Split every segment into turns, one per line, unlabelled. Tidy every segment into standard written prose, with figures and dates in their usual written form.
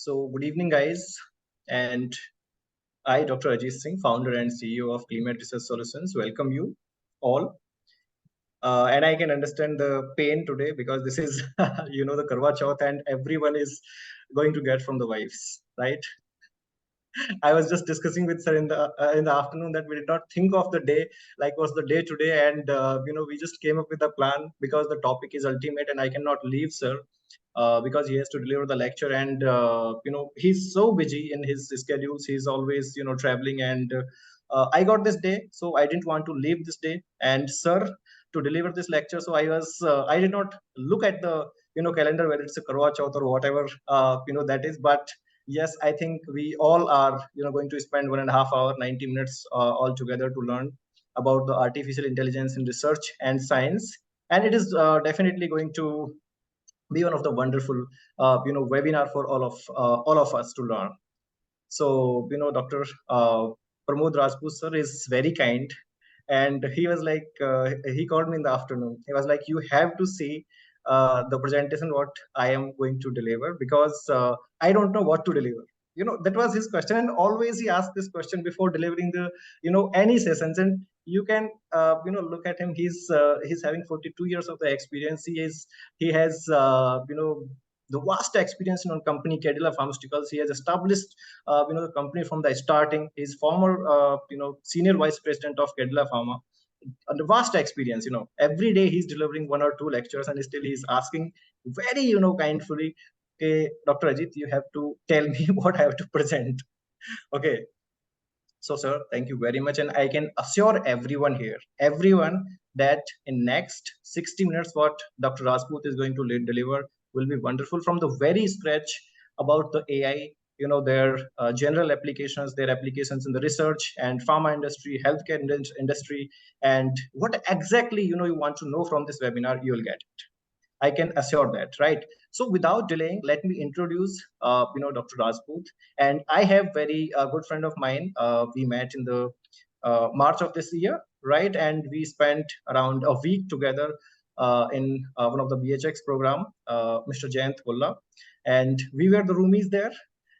So, good evening, guys. And I, Dr. Ajit Singh, founder and CEO of Climate Research Solutions, welcome you all. And I can understand the pain today because this is, the Karwa Chauth, and everyone is going to get from the wives, right? I was just discussing with sir in the afternoon that we did not think of the day like was the day today, and we just came up with a plan because the topic is ultimate, and I cannot leave sir because he has to deliver the lecture, and he's so busy in his schedules. He's always traveling, and I got this day, so I didn't want to leave this day and sir to deliver this lecture. So I did not look at the calendar whether it's a Karwa Chauth or whatever that is, but yes, I think we all are going to spend 1.5 hours, 90 minutes all together to learn about the artificial intelligence in research and science, and it is definitely going to be one of the wonderful webinar for all of us to learn. So Dr. Pramod Rajput sir is very kind, and he was like he called me in the afternoon. He was like, you have to see the presentation what I am going to deliver, because I don't know what to deliver. That was his question, and always he asked this question before delivering the any sessions. And you can look at him. He's having 42 years of the experience. He has the vast experience on company Cadila Pharmaceuticals. He has established the company from the starting. He's former senior vice president of Cadila Pharma, and the vast experience. Every day he's delivering 1 or 2 lectures, and still he's asking very kindfully, okay, Dr. Ajit, you have to tell me what I have to present. Okay, so sir, thank you very much, and I can assure everyone that in next 60 minutes what Dr. Rajput is going to deliver will be wonderful, from the very scratch about the AI, their general applications, their applications in the research and pharma industry, healthcare industry, and what exactly you want to know from this webinar, you will get it. I can assure that, right? So without delaying, let me introduce, Dr. Rajput. And I have very good friend of mine. We met in the March of this year, right? And we spent around a week together in one of the BHX program, Mr. Jayanth. And we were the roomies there.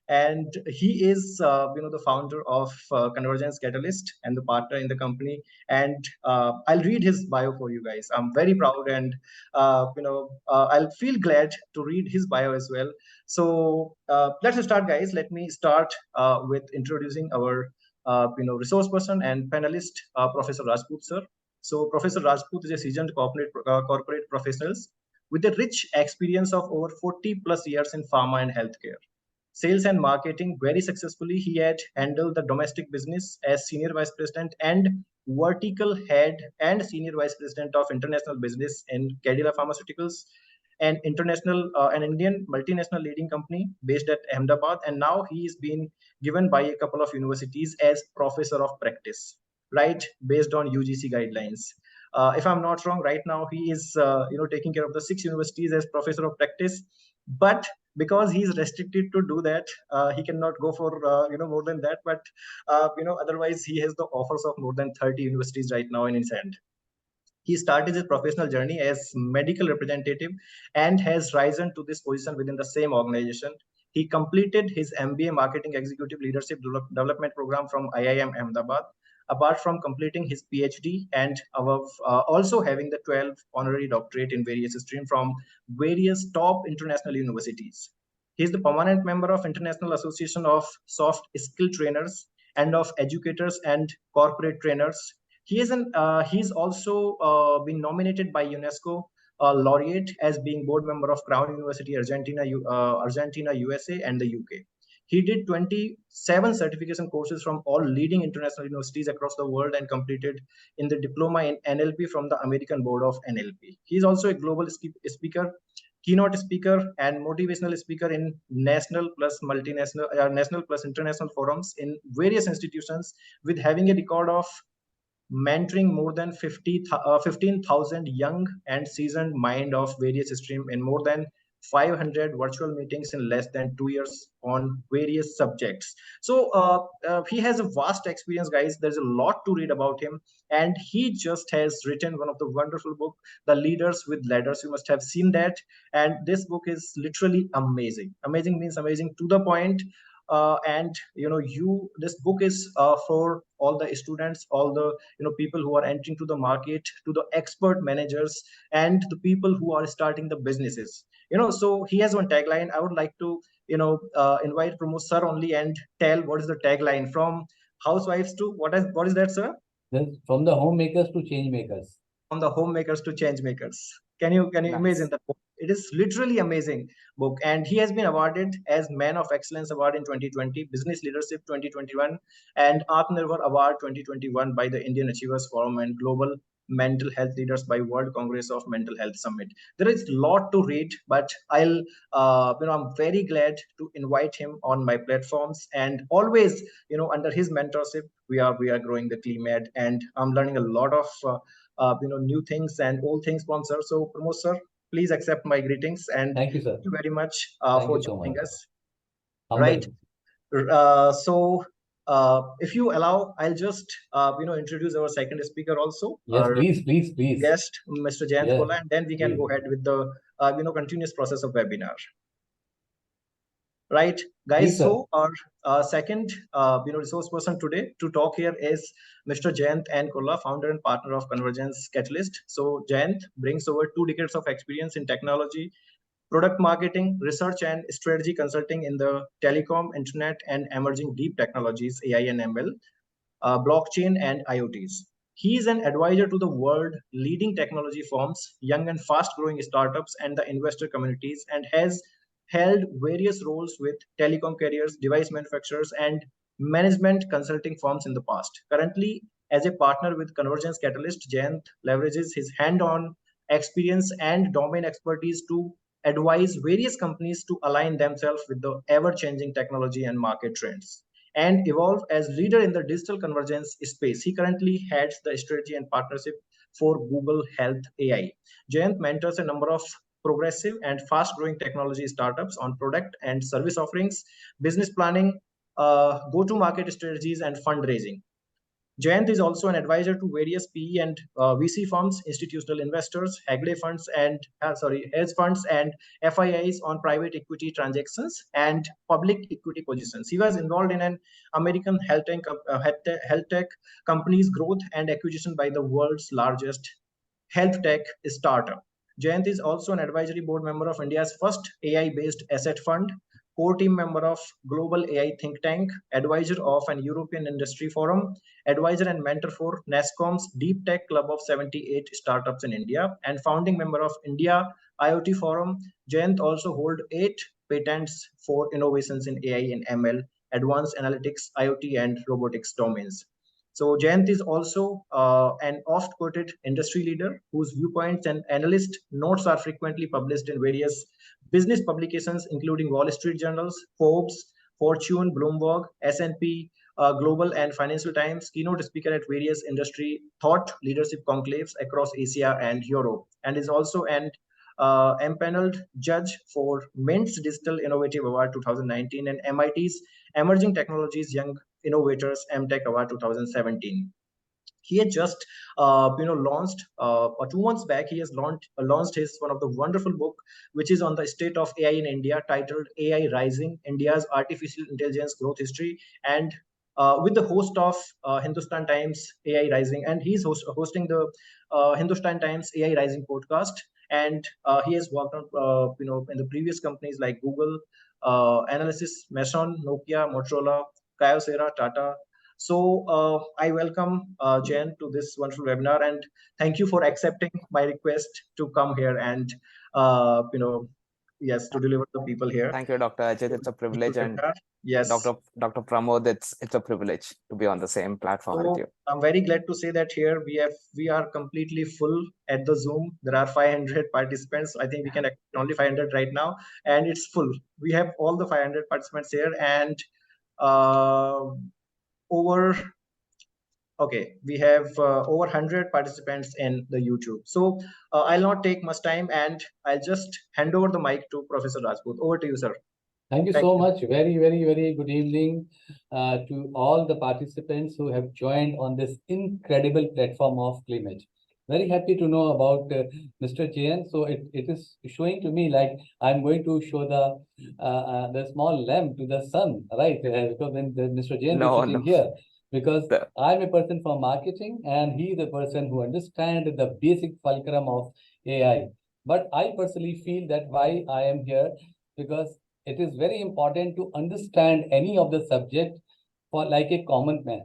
And he is the founder of Convergence Catalyst and the partner in the company. And I'll read his bio for you guys. I'm very proud, and I'll feel glad to read his bio as well. So let's start, guys. Let me start with introducing our resource person and panelist, Professor Rajput sir. So Professor Rajput is a seasoned corporate professionals with a rich experience of over 40 plus years in pharma and healthcare. Sales and marketing very successfully. He had handled the domestic business as senior vice president and vertical head and senior vice president of international business in Cadila Pharmaceuticals, an Indian multinational leading company based at Ahmedabad. And now he is being given by a couple of universities as professor of practice, right, based on UGC guidelines. If I'm not wrong, right now he is taking care of the 6 universities as professor of practice, but because he's restricted to do that, he cannot go for more than that. But otherwise he has the offers of more than 30 universities right now in his hand. He started his professional journey as medical representative and has risen to this position within the same organization. He completed his MBA Marketing Executive Leadership Development Program from IIM Ahmedabad, apart from completing his PhD and also having the 12 honorary doctorate in various streams from various top international universities. He is the permanent member of International Association of Soft Skill Trainers and of Educators and Corporate Trainers. He's also been nominated by UNESCO laureate as being board member of Crown University Argentina, USA, and the UK. He did 27 certification courses from all leading international universities across the world and completed in the diploma in NLP from the American Board of NLP. He is also a global speaker, keynote speaker, and motivational speaker in national plus international forums in various institutions, with having a record of mentoring more than 15,000 young and seasoned mind of various streams in more than 500 virtual meetings in less than 2 years on various subjects. So he has a vast experience, guys. There's a lot to read about him, and he just has written one of the wonderful book, The Leaders with Ladders. You must have seen that, and this book is literally amazing. Amazing means amazing to the point. And this book is for all the students, all the people who are entering to the market, to the expert managers, and the people who are starting the businesses. So he has one tagline. I would like to invite Pramod sir only and tell what is the tagline from housewives to what is that, sir?
From the homemakers to change makers.
From the homemakers to change makers. Can you imagine that book? It is literally amazing book, and he has been awarded as Man of Excellence Award in 2020, Business Leadership 2021, and Atmanirbhar Award 2021 by the Indian Achievers Forum and Global Mental Health Leaders by World Congress of Mental Health Summit. There is a lot to read, but I'm very glad to invite him on my platforms, and always, under his mentorship, we are growing the CleanMed, and I'm learning a lot of new things and old things from sir. So Pramod sir, please accept my greetings, and
thank you, sir.
Thank you very much
for
joining us.
Humble.
Right. So if you allow, I'll just introduce our second speaker also.
Yes, please.
Guest, Mr. Jayanth Kola, and then we can go ahead with the continuous process of webinar. Right, guys.
Please,
so our second resource person today to talk here is Mr. Jayanth N. Kola, founder and partner of Convergence Catalyst. So Jayanth brings over 2 decades of experience in technology, product marketing, research and strategy consulting in the telecom, internet, and emerging deep technologies, AI and ML, blockchain, and IoTs. He is an advisor to the world leading technology firms, young and fast growing startups, and the investor communities, and has held various roles with telecom carriers, device manufacturers, and management consulting firms in the past. Currently, as a partner with Convergence Catalyst, Jayanth leverages his hand-on experience and domain expertise to advise various companies to align themselves with the ever-changing technology and market trends and evolve as leader in the digital convergence space. He currently heads the strategy and partnership for Google Health AI. Jayanth mentors a number of progressive and fast-growing technology startups on product and service offerings, business planning, go-to-market strategies, and fundraising. Jayanth is also an advisor to various PE and VC firms, institutional investors, hedge funds, and FIIs on private equity transactions and public equity positions. He was involved in an American health tech company's growth and acquisition by the world's largest health tech startup. Jayanth is also an advisory board member of India's first AI-based asset fund, core team member of Global AI Think Tank, advisor of an European Industry Forum, advisor and mentor for NASSCOM's Deep Tech Club of 78 startups in India, and founding member of India IoT Forum. Jayanth also holds 8 patents for innovations in AI and ML, advanced analytics, IoT, and robotics domains. So Jayanth is also an oft-quoted industry leader whose viewpoints and analyst notes are frequently published in various business publications, including Wall Street Journals, Forbes, Fortune, Bloomberg, S&P Global, and Financial Times, keynote speaker at various industry thought leadership conclaves across Asia and Europe, and is also an empaneled judge for Mint's Digital Innovative Award 2019 and MIT's Emerging Technologies Young Innovators MTech Award 2017. He had just launched 2 months back. He has launched his one of the wonderful book, which is on the state of AI in India, titled AI Rising: India's Artificial Intelligence Growth History, and with the host of Hindustan Times AI Rising, and he's hosting the Hindustan Times AI Rising podcast, and he has worked on in the previous companies like Google, Analysis, Mason, Nokia, Motorola, Kyocera, Tata. So I welcome Jayanth to this wonderful webinar, and thank you for accepting my request to come here and to deliver the people here.
Thank you, Dr. Ajit. It's a privilege, and
yes,
Dr. Pramod, it's a privilege to be on the same platform with you.
I'm very glad to say that here we are completely full at the Zoom. There are 500 participants. I think we can accept only 500 right now, and it's full. We have all the 500 participants here, and over Okay, we have over 100 participants in the YouTube. So I'll not take much time and I'll just hand over the mic to Professor Rajput. Over to you, sir.
Thank you
Thank
so
you.
much. Very, very, very good evening to all the participants who have joined on this incredible platform of Climate. Very happy to know about Mr. Jayanth. So it is showing to me like I'm going to show the small lamp to the sun, right? Because when Mr. Jayanth is
No,
sitting
no.
here, because
The,
I'm a person from marketing and he is a person who understands the basic fulcrum of AI. But I personally feel that why I am here, because it is very important to understand any of the subject for like a common man,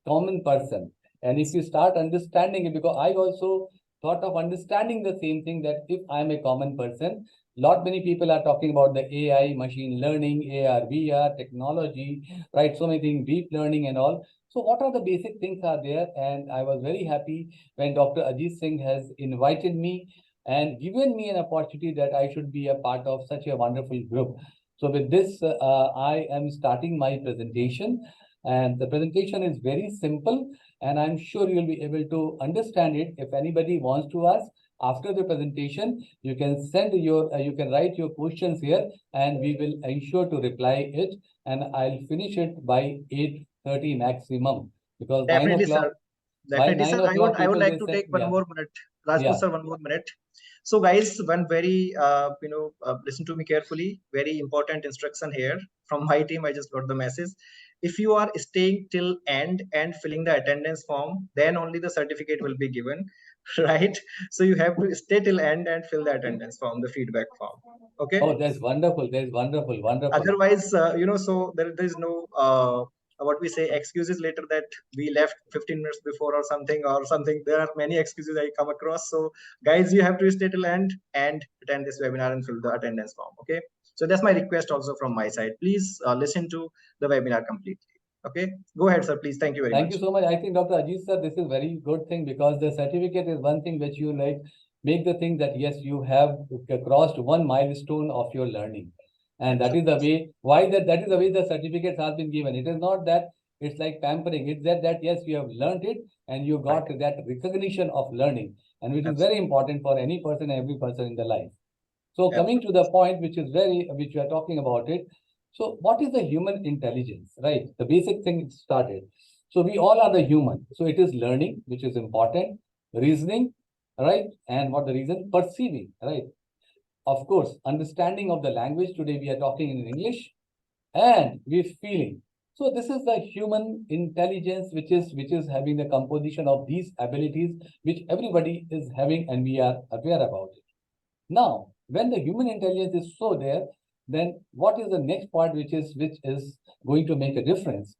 common person. And if you start understanding it, because I also thought of understanding the same thing, that if I'm a common person, lot many people are talking about the AI, machine learning, AR, VR, technology, right? So many things, deep learning and all. So what are the basic things are there? And I was very happy when Dr. Ajit Singh has invited me and given me an opportunity that I should be a part of such a wonderful group. So with this, I am starting my presentation, and the presentation is very simple, and I'm sure you'll be able to understand it. If anybody wants to ask after the presentation, you can send you can write your questions here, and we will ensure to reply it. And I'll finish it by 8:30 maximum, because
Definitely,
9 o'clock.
sir.
By
Definitely, sir.
9 o'clock,
I would
people
like
will
to
say,
take one
yeah,
more minute. Rajput,
yeah.
sir, one more minute. So, guys, one very, listen to me carefully. Very important instruction here from my team. I just got the message. If you are staying till end and filling the attendance form, then only the certificate will be given, right? So you have to stay till end and fill the attendance form, the feedback form. Okay.
Oh, that's wonderful. That's wonderful. Wonderful.
Otherwise, so there is no what we say excuses later that we left 15 minutes before or something. There are many excuses I come across. So guys, you have to stay till end and attend this webinar and fill the attendance form. Okay. So that's my request also from my side. Please listen to the webinar completely. Okay. Go ahead, sir. Please. Thank you very
Thank
much.
you so much. I think Dr. Ajit sir, this is very good thing, because the certificate is one thing which you like make the thing that yes, you have crossed one milestone of your learning. And that is the way why that is the way the certificates have been given. It is not that it's like pampering, it's that yes, you have learned it and you got
Right.
that recognition of learning, and which is very
Absolutely.
important for any person, every person in the life. So coming to
Absolutely.
the point, which we are talking about it. So what is the human intelligence, right? The basic thing started. So we all are the human. So it is learning, which is important, reasoning, right? And what the reason? Perceiving, right? Of course, understanding of the language. Today we are talking in English, and we're feeling. So this is the human intelligence, which is having the composition of these abilities, which everybody is having, and we are aware about it. Now, when the human intelligence is so there, then what is the next part which is going to make a difference?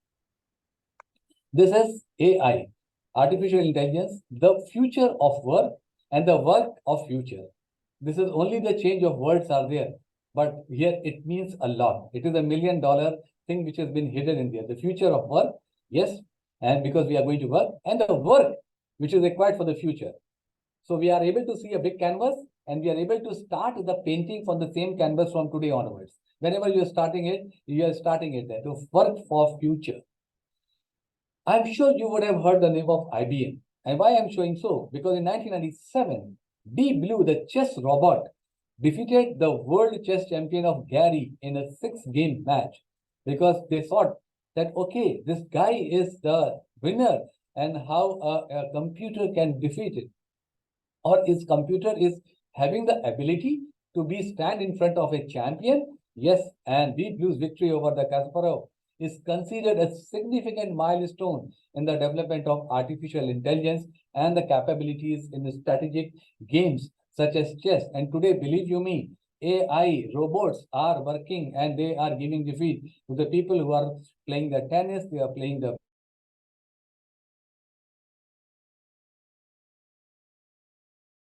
This is AI, artificial intelligence, the future of work and the work of future. This is only the change of words are there, but here it means a lot. It is $1 million thing which has been hidden in there. The future of work, yes, and because we are going to work, and the work which is required for the future. So we are able to see a big canvas, and we are able to start the painting from the same canvas from today onwards. Whenever you are starting it there to work for future. I'm sure you would have heard the name of IBM. And why I'm showing so? Because in 1997, Deep Blue, the chess robot, defeated the world chess champion of Gary in a 6-game match, because they thought that, okay, this guy is the winner, and how a computer can defeat it, or his computer is having the ability to be stand in front of a champion. Yes, and Deep Blue's victory over the Kasparov is considered a significant milestone in the development of artificial intelligence and the capabilities in the strategic games such as chess. And today, believe you me, AI robots are working and they are giving defeat to the people who are playing the tennis, they are playing the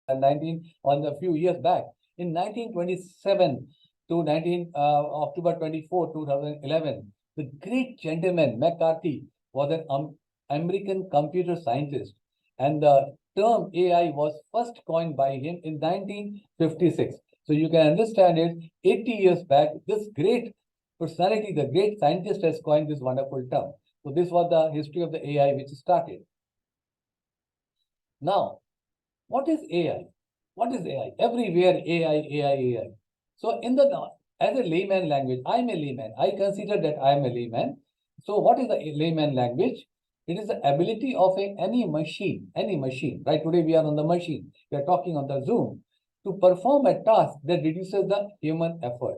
and 19 on a few years back. In 1927 to 19 October 24, 2011, the great gentleman McCarthy was an American computer scientist, and the term AI was first coined by him in 1956. So you can understand it. 80 years back, this great personality, the great scientist, has coined this wonderful term. So this was the history of the AI which started. Now, what is AI? What is AI? Everywhere AI. So as a layman language, I'm a layman. I consider that I'm a layman. So what is the layman language? It is the ability of any machine, right? Today we are on the machine. We are talking on the Zoom to perform a task that reduces the human effort.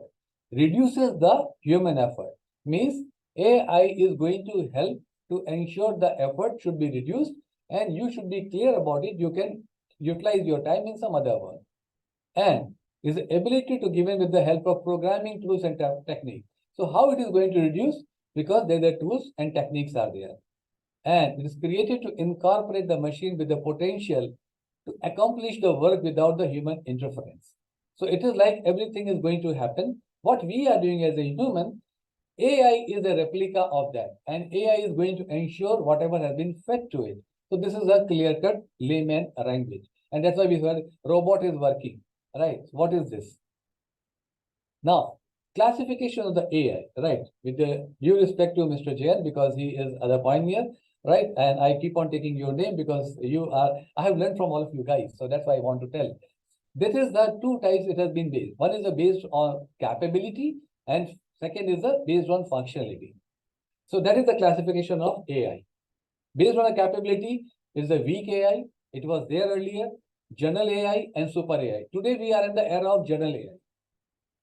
Reduces the human effort means AI is going to help to ensure the effort should be reduced, and you should be clear about it. You can utilize your time in some other work. And is the ability to given with the help of programming tools and techniques. So how it is going to reduce? Because there the tools and techniques are there. And it is created to incorporate the machine with the potential to accomplish the work without the human interference. So it is like everything is going to happen. What we are doing as a human, AI is a replica of that. And AI is going to ensure whatever has been fed to it. So this is a clear-cut layman language. And that's why we heard robot is working. Right? What is this? Now, classification of the AI, right? With the due respect to Mr. Jayanth, because he is the pioneer, right? And I keep on taking your name because I have learned from all of you guys. So that's why I want to tell. This is the two types it has been based. One is based on capability, and second is based on functionality. So that is the classification of AI. Based on a capability is the weak AI. It was there earlier, general AI and super AI. Today we are in the era of general AI.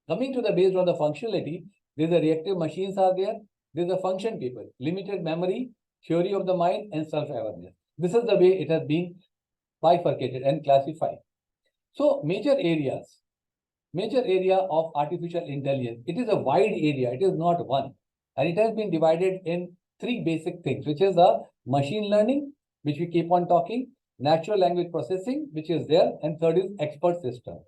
Coming to the based on the functionality, there's a reactive machines are there. There's a function people, limited memory, theory of the mind, and self-awareness. This is the way it has been bifurcated and classified. So major area of artificial intelligence. It is a wide area. It is not one. And it has been divided in three basic things, which is the machine learning, which we keep on talking, natural language processing, which is there, and third is expert system.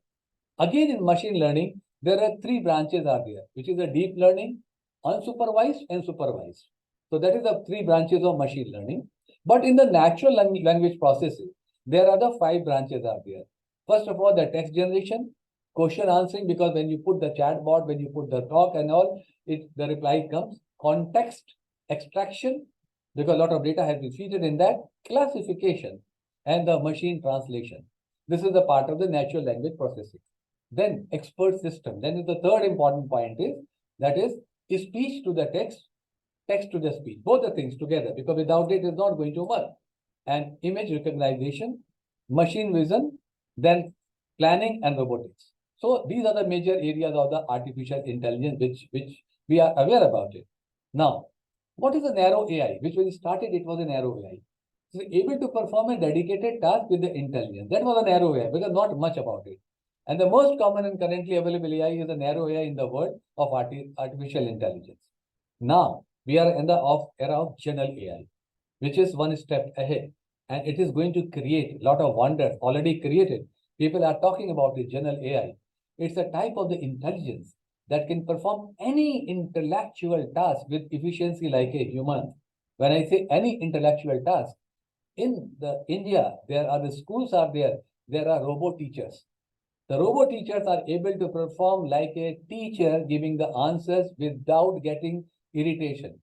Again, in machine learning, there are three branches are there, which is the deep learning, unsupervised, and supervised. So that is the three branches of machine learning. But in the natural language processing, there are the five branches are there. First of all, the text generation, question answering, because when you put the chatbot, when you put the talk and all, the reply comes. Context extraction, because a lot of data has been feeded in that. Classification and the machine translation. This is the part of the natural language processing. Then expert system. Then the third important point is that is speech to the text, text to the speech. Both the things together, because without it is not going to work. And image recognition, machine vision, then planning and robotics. So these are the major areas of the artificial intelligence which we are aware about it. Now, what is a narrow AI? Which when it started, it was a narrow AI. So able to perform a dedicated task with the intelligence. That was a narrow AI, because not much about it. And the most common and currently available AI is a narrow AI in the world of artificial intelligence. Now, we are in the era of general AI, which is one step ahead. And it is going to create a lot of wonders already created. People are talking about the general AI. It's a type of the intelligence that can perform any intellectual task with efficiency like a human. When I say any intellectual task, in the India, there are the schools are there are robot teachers. The robot teachers are able to perform like a teacher giving the answers without getting irritation.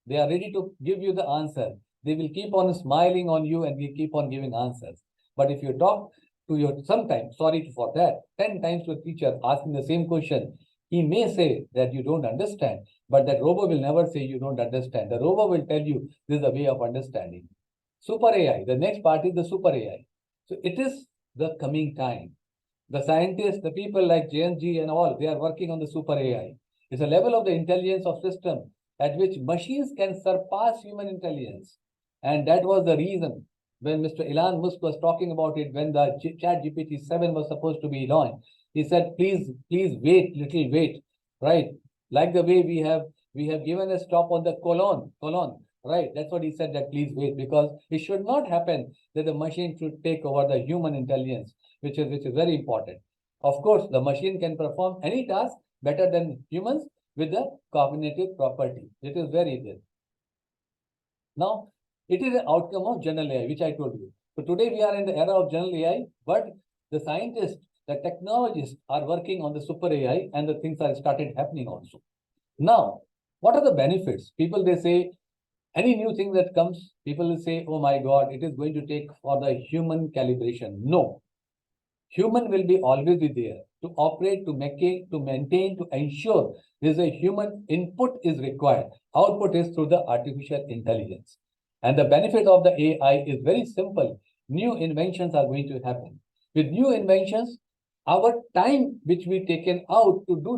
They are ready to give you the answer. They will keep on smiling on you and will keep on giving answers. But if you talk to your, sometimes, sorry for that, 10 times to a teacher asking the same question, he may say that you don't understand, but that robot will never say you don't understand. The robot will tell you this is the way of understanding. Super AI, the next part is the super AI. So it is the coming time. The scientists, the people like Jayanth and all, they are working on the super AI. It's a level of the intelligence of system at which machines can surpass human intelligence. And that was the reason when Mr. Elon Musk was talking about it, when the chat GPT-7 was supposed to be launched, he said, please wait, right? Like the way we have given a stop on the colon, right? That's what he said, that please wait, because it should not happen that the machine should take over the human intelligence, which is very important. Of course, the machine can perform any task better than humans with the cognitive property. It is very good. Now, it is an outcome of general AI, which I told you. So today we are in the era of general AI, but the scientists, the technologists are working on the super AI, and the things are started happening also. Now, what are the benefits? People, they say Any new thing that comes, people will say, oh my God, it is going to take for the human calibration. No, human will be always be there to operate, to maintain, to ensure there's a human input is required. Output is through the artificial intelligence. And the benefit of the AI is very simple. New inventions are going to happen. With new inventions, our time which we taken out to do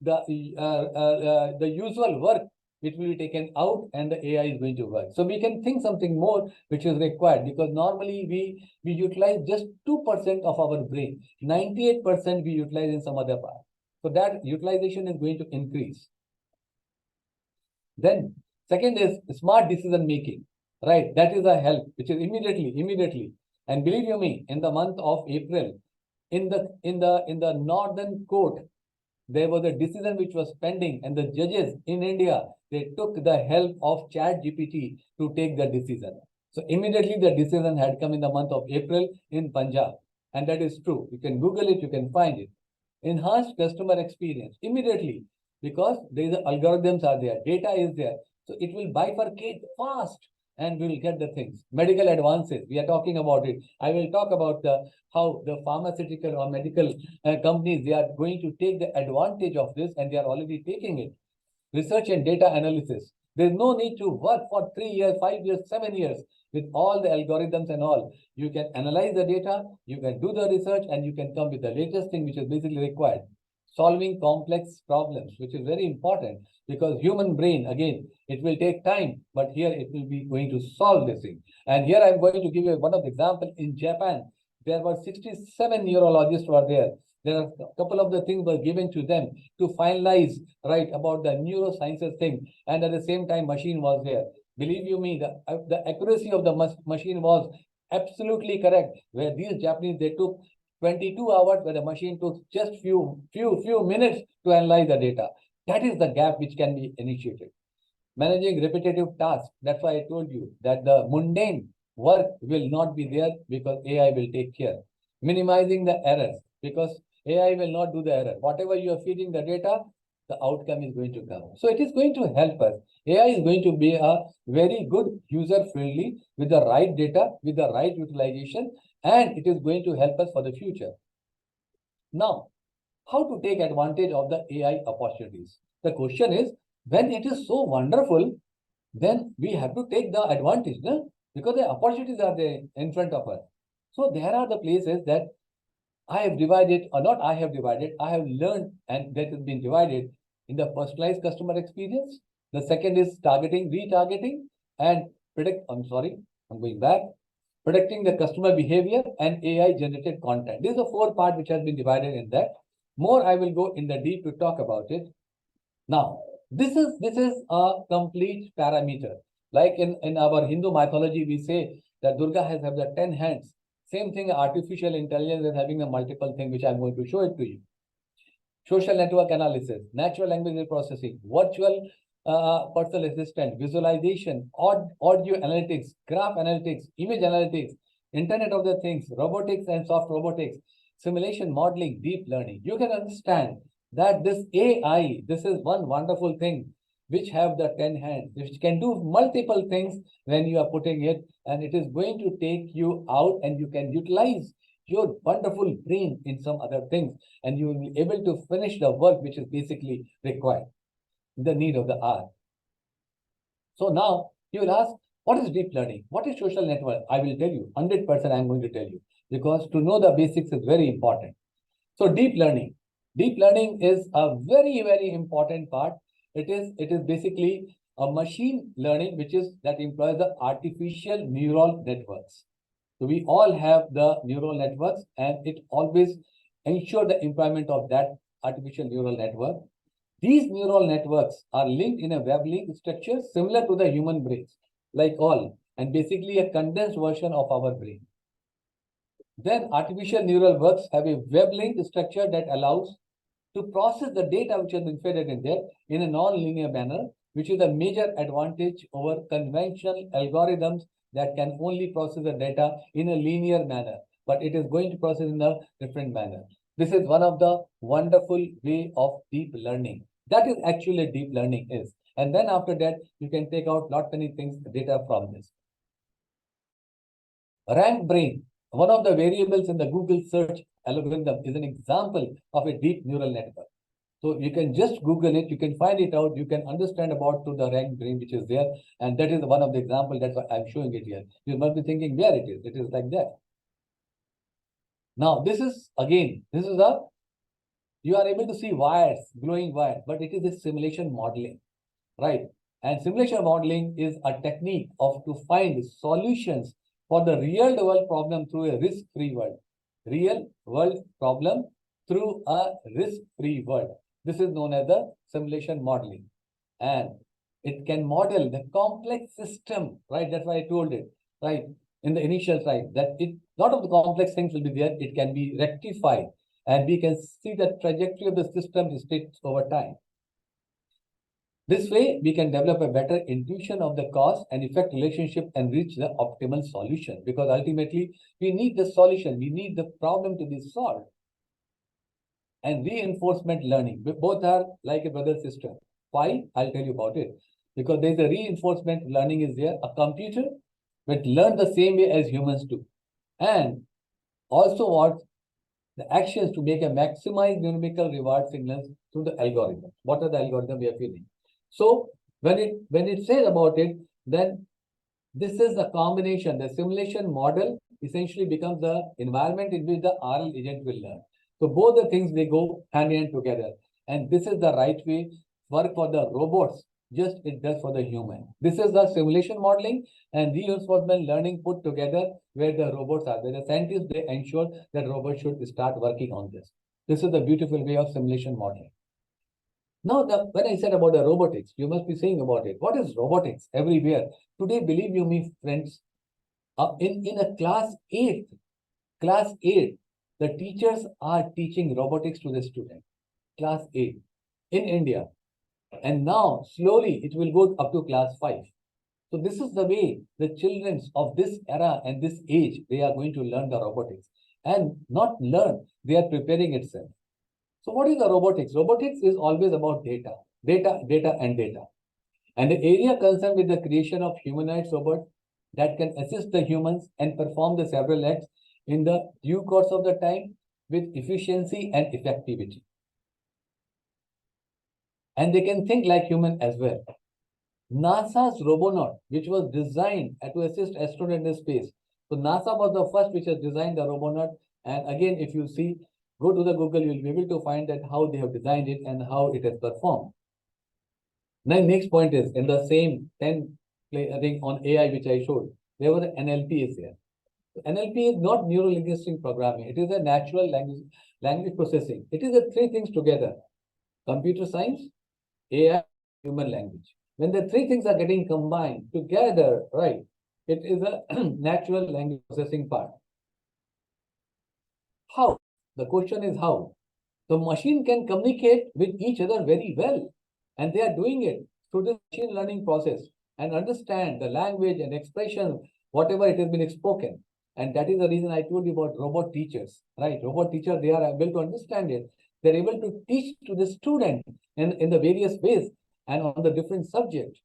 the usual work, which will be taken out, and the AI is going to work. So we can think something more which is required, because normally we utilize just 2% of our brain. 98% we utilize in some other part. So that utilization is going to increase. Then second is smart decision making, right? That is a help, which is immediately. And believe you me, in the month of April, in the northern court, there was a decision which was pending, and the judges in India, they took the help of ChatGPT to take the decision. So immediately the decision had come in the month of April in Punjab. And that is true. You can Google it, you can find it. Enhanced customer experience immediately, because there is algorithms are there, data is there. So it will bifurcate fast and we will get the things. Medical advances, we are talking about it. I will talk about how the pharmaceutical or medical companies, they are going to take the advantage of this, and they are already taking it. Research and data analysis. There's no need to work for 3 years, 5 years, 7 years with all the algorithms and all. You can analyze the data, you can do the research, and you can come with the latest thing which is basically required. Solving complex problems, which is very important, because human brain, again, it will take time, but here it will be going to solve this thing. And here I'm going to give you one of the examples. In Japan, there were 67 neurologists were there. There are a couple of the things were given to them to finalize, right, about the neurosciences thing. And at the same time, machine was there. Believe you me, the accuracy of the machine was absolutely correct. Where these Japanese, they took 22 hours, where the machine took just few minutes to analyze the data. That is the gap which can be initiated. Managing repetitive tasks. That's why I told you that the mundane work will not be there, because AI will take care. Minimizing the errors, because AI will not do the error. Whatever you are feeding the data, the outcome is going to come. So it is going to help us. AI is going to be a very good user-friendly, with the right data, with the right utilization, and it is going to help us for the future. Now, how to take advantage of the AI opportunities? The question is, when it is so wonderful, then we have to take the advantage, no? Because the opportunities are there in front of us. So there are the places that I have divided, or not I have divided, I have learned, and that has been divided in the personalized customer experience. The second is targeting, retargeting, and predicting the customer behavior, and AI generated content. These are 4 parts which has been divided in that. More I will go in the deep to talk about it. Now, this is a complete parameter. Like in our Hindu mythology, we say that Durga has the 10 hands. Same thing, artificial intelligence is having a multiple thing, which I'm going to show it to you. Social network analysis, natural language processing, virtual personal assistant, visualization, audio analytics, graph analytics, image analytics, Internet of the Things, robotics and soft robotics, simulation modeling, deep learning. You can understand that this AI, this is one wonderful thing which have the 10 hands, which can do multiple things when you are putting it, and it is going to take you out, and you can utilize your wonderful brain in some other things, and you will be able to finish the work which is basically required, the need of the hour. So now you will ask, what is deep learning? What is social network? I will tell you, 100% I'm going to tell you, because to know the basics is very important. So deep learning is a very, very important part. It is basically a machine learning, which is that employs the artificial neural networks. So we all have the neural networks, and it always ensures the employment of that artificial neural network. These neural networks are linked in a web link structure similar to the human brains, like all, and basically a condensed version of our brain. Then artificial neural networks have a web link structure that allows to process the data which has been fed in there in a non-linear manner, which is a major advantage over conventional algorithms that can only process the data in a linear manner, but it is going to process in a different manner. This is one of the wonderful way of deep learning. That is actually deep learning is. And then after that, you can take out lot many things, data from this. Rank brain, one of the variables in the Google search algorithm, is an example of a deep neural network. So you can just Google it, you can find it out, you can understand about to the rank brain which is there. And that is one of the examples, that's why I'm showing it here. You must be thinking where it is like that. Now, this is you are able to see wires, glowing wires, but it is a simulation modeling, right? And simulation modeling is a technique to find solutions for the real world problem through a risk-free world. Real world problem through a risk-free world. This is known as the simulation modeling. And it can model the complex system, right? That's why I told it, right? In the initial slide, that lot of the complex things will be there. It can be rectified, and we can see the trajectory of the system states over time. This way, we can develop a better intuition of the cause and effect relationship and reach the optimal solution. Because ultimately, we need the solution. We need the problem to be solved. And reinforcement learning, both are like a brother sister. Why? I'll tell you about it. Because there's a reinforcement learning is there. A computer will learn the same way as humans do. And also what? The actions to make a maximize numerical reward signals through the algorithm. What are the algorithm we are feeling? So when it says about it, then this is the combination. The simulation model essentially becomes the environment in which the RL agent will learn. So both the things, they go hand in hand together. And this is the right way work for the robots, just it does for the human. This is the simulation modeling and reinforcement learning put together where the robots are. Where the scientists, they ensure that robots should start working on this. This is the beautiful way of simulation modeling. Now, when I said about the robotics, you must be saying about it. What is robotics everywhere? Today, believe you me, friends, in a class 8, the teachers are teaching robotics to the student. Class 8 in India. And now, slowly, it will go up to class 5. So this is the way the children of this era and this age, they are going to learn the robotics. And not learn, they are preparing itself. So what is the robotics? Robotics is always about data. And the area concerned with the creation of humanoid robots that can assist the humans and perform the several acts in the due course of the time with efficiency and effectivity. And they can think like human as well. NASA's Robonaut, which was designed to assist astronauts in space. So NASA was the first which has designed the Robonaut. And again, if you see, go to the Google, you'll be able to find that how they have designed it and how it has performed. Now, next point is in the same 10 thing on AI which I showed, there was an NLP is there. NLP is not neuro-linguistic programming. It is a natural language processing. It is the three things together: computer science, AI, human language. When the three things are getting combined together, right, it is a natural language processing part. How? The question is how. The machine can communicate with each other very well, and they are doing it through the machine learning process and understand the language and expression, whatever it has been spoken. And that is the reason I told you about robot teachers, right? Robot teachers, they are able to understand it. They're able to teach to the student in the various ways and on the different subjects.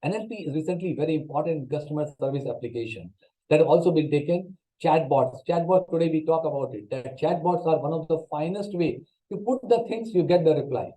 NLP is recently very important customer service application that have also been taken. Chatbots. Chatbots, today we talk about it. That chatbots are one of the finest way. You put the things, you get the reply.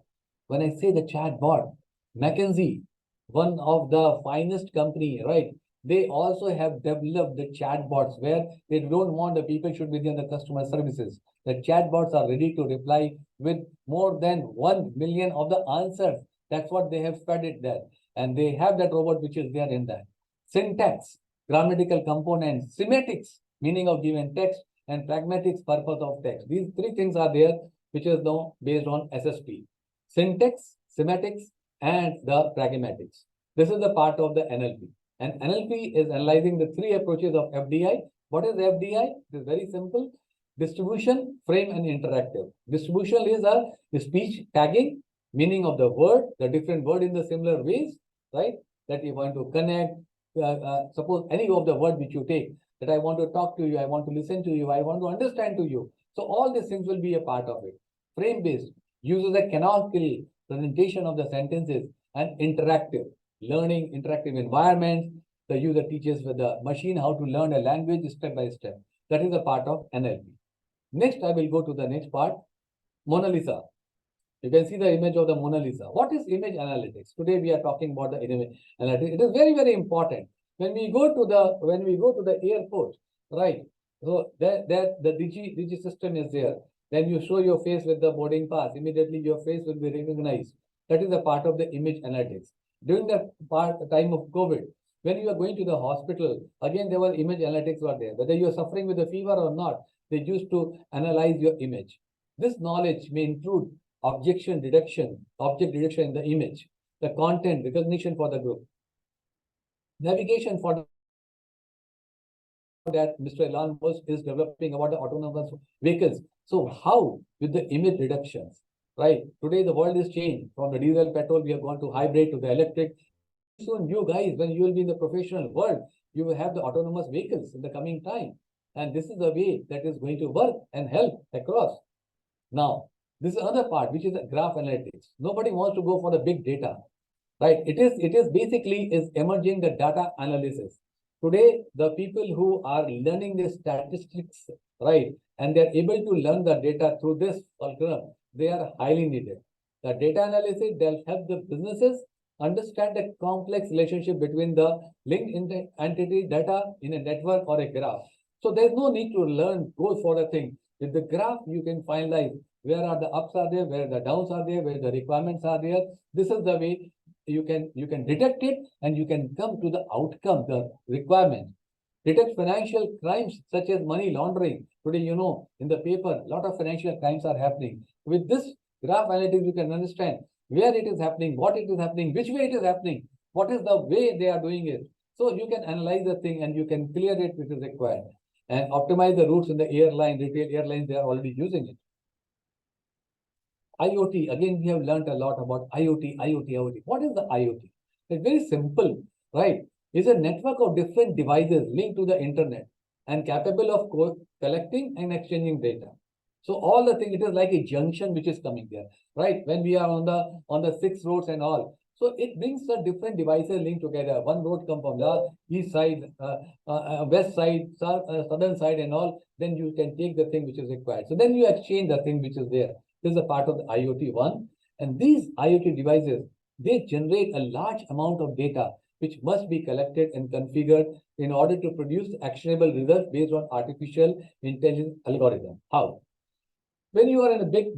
When I say the chatbot, McKinsey, one of the finest company, right? They also have developed the chatbots where they don't want the people should be in the customer services. The chatbots are ready to reply with more than 1 million of the answers. That's what they have fed it there. And they have that robot which is there in that. Syntax, grammatical components, semantics, meaning of given text, and pragmatics, purpose of text. These three things are there, which is now based on SSP. Syntax, semantics, and the pragmatics. This is the part of the NLP. And NLP is analyzing the three approaches of FDI. What is FDI? It is very simple. Distribution, frame, and interactive. Distribution is a speech tagging, meaning of the word, the different word in the similar ways, right? That you want to connect. Suppose any of the word which you take, that I want to talk to you, I want to listen to you, I want to understand to you. So all these things will be a part of it. Frame-based uses a canonical presentation of the sentences, and interactive learning, interactive environments. The user teaches with the machine how to learn a language step by step. That is a part of NLP. Next, I will go to the next part, Mona Lisa. You can see the image of the Mona Lisa. What is image analytics? Today we are talking about the image analytics. It is very, very important. When we go to the airport, right? So there the Digi system is there. Then you show your face with the boarding pass. Immediately your face will be recognized. That is a part of the image analytics. During the time of COVID, when you are going to the hospital, again there were image analytics were there. Whether you are suffering with a fever or not, they used to analyze your image. This knowledge may include object detection in the image, the content recognition for the group, navigation for that Mr. Elon Musk is developing about the autonomous vehicles. So how with the image reductions, right? Today the world is changed from the diesel petrol, we have gone to hybrid to the electric. Soon you guys, when you will be in the professional world, you will have the autonomous vehicles in the coming time. And this is the way that is going to work and help across. Now, this is another part, which is the graph analytics. Nobody wants to go for the big data, right? It is basically is emerging the data analysis. Today, the people who are learning the statistics, right, and they're able to learn the data through this algorithm, they are highly needed. The data analysis, they'll help the businesses understand the complex relationship between the linked entity data in a network or a graph. So there's no need to go for a thing. With the graph, you can finalize where are the ups are there, where the downs are there, where the requirements are there. This is the way you can detect it and you can come to the outcome, the requirement. Detect financial crimes such as money laundering. Today, you know, in the paper, a lot of financial crimes are happening. With this graph analytics, you can understand where it is happening, what it is happening, which way it is happening, what is the way they are doing it. So you can analyze the thing and you can clear it if it is required. And optimize the routes in the airline, retail airlines, they are already using it. IoT, again, we have learned a lot about IoT. What is the IoT? It's very simple, right? It's a network of different devices linked to the internet and capable of collecting and exchanging data. So all the thing, it is like a junction which is coming there, right? When we are on the 6 roads and all. So it brings the different devices linked together. One road come from the east side, west side, southern side and all. Then you can take the thing which is required. So then you exchange the thing which is there. This is a part of the IoT one. And these IoT devices, they generate a large amount of data which must be collected and configured in order to produce actionable results based on artificial intelligence algorithm. How? When you are in a big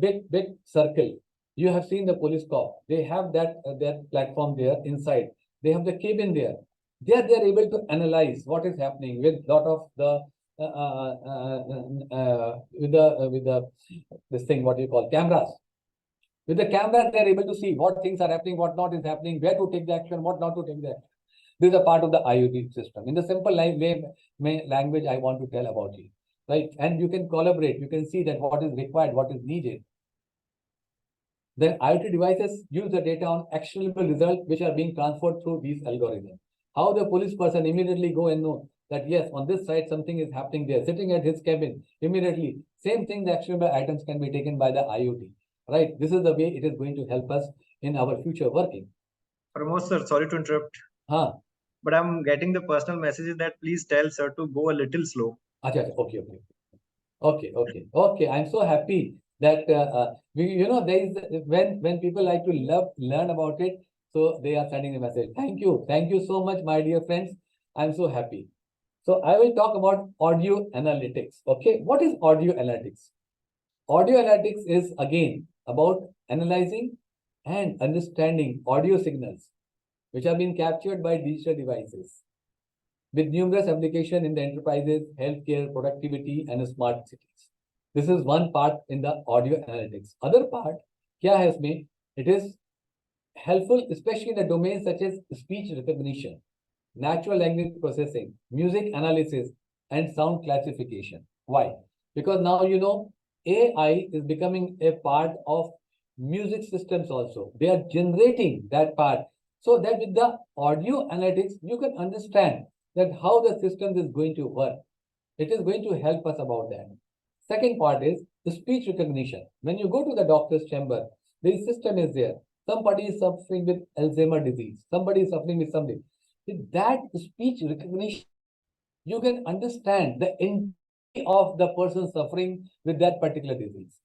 circle, you have seen the police cop. They have that platform there inside. They have the cabin there. They are able to analyze what is happening with lot of the this thing, what you call cameras. With the camera, they are able to see what things are happening, what not is happening, where to take the action, what not to take the action. This is a part of the IoT system. In the simple language, I want to tell about it, right? And you can collaborate. You can see that what is required, what is needed. Then IoT devices use the data on actionable results which are being transferred through these algorithms. How the police person immediately go and know that yes, on this side something is happening there, sitting at his cabin, immediately. Same thing, the actionable items can be taken by the IoT, right? This is the way it is going to help us in our future working.
Pramod sir, sorry to interrupt. But I'm getting the personal messages that please tell sir to go a little slow. Okay. I'm so happy that there is when people like to learn about it, so they are sending a message. Thank you so much, my dear friends. I'm so happy. So I will talk about audio analytics. Okay, what is audio analytics? Audio analytics is again about analyzing and understanding audio signals which have been captured by digital devices with numerous applications in the enterprises, healthcare, productivity, and smart cities. This is one part in the audio analytics. Other part, kya hai isme? It is helpful, especially in the domains such as speech recognition, natural language processing, music analysis, and sound classification. Why? Because now you know AI is becoming a part of music systems also. They are generating that part. So that with the audio analytics, you can understand that how the system is going to work. It is going to help us about that. Second part is the speech recognition. When you go to the doctor's chamber, the system is there.
Somebody is suffering with Alzheimer's disease. Somebody is suffering with something. With that speech recognition, you can understand the intensity of the person suffering with that particular disease.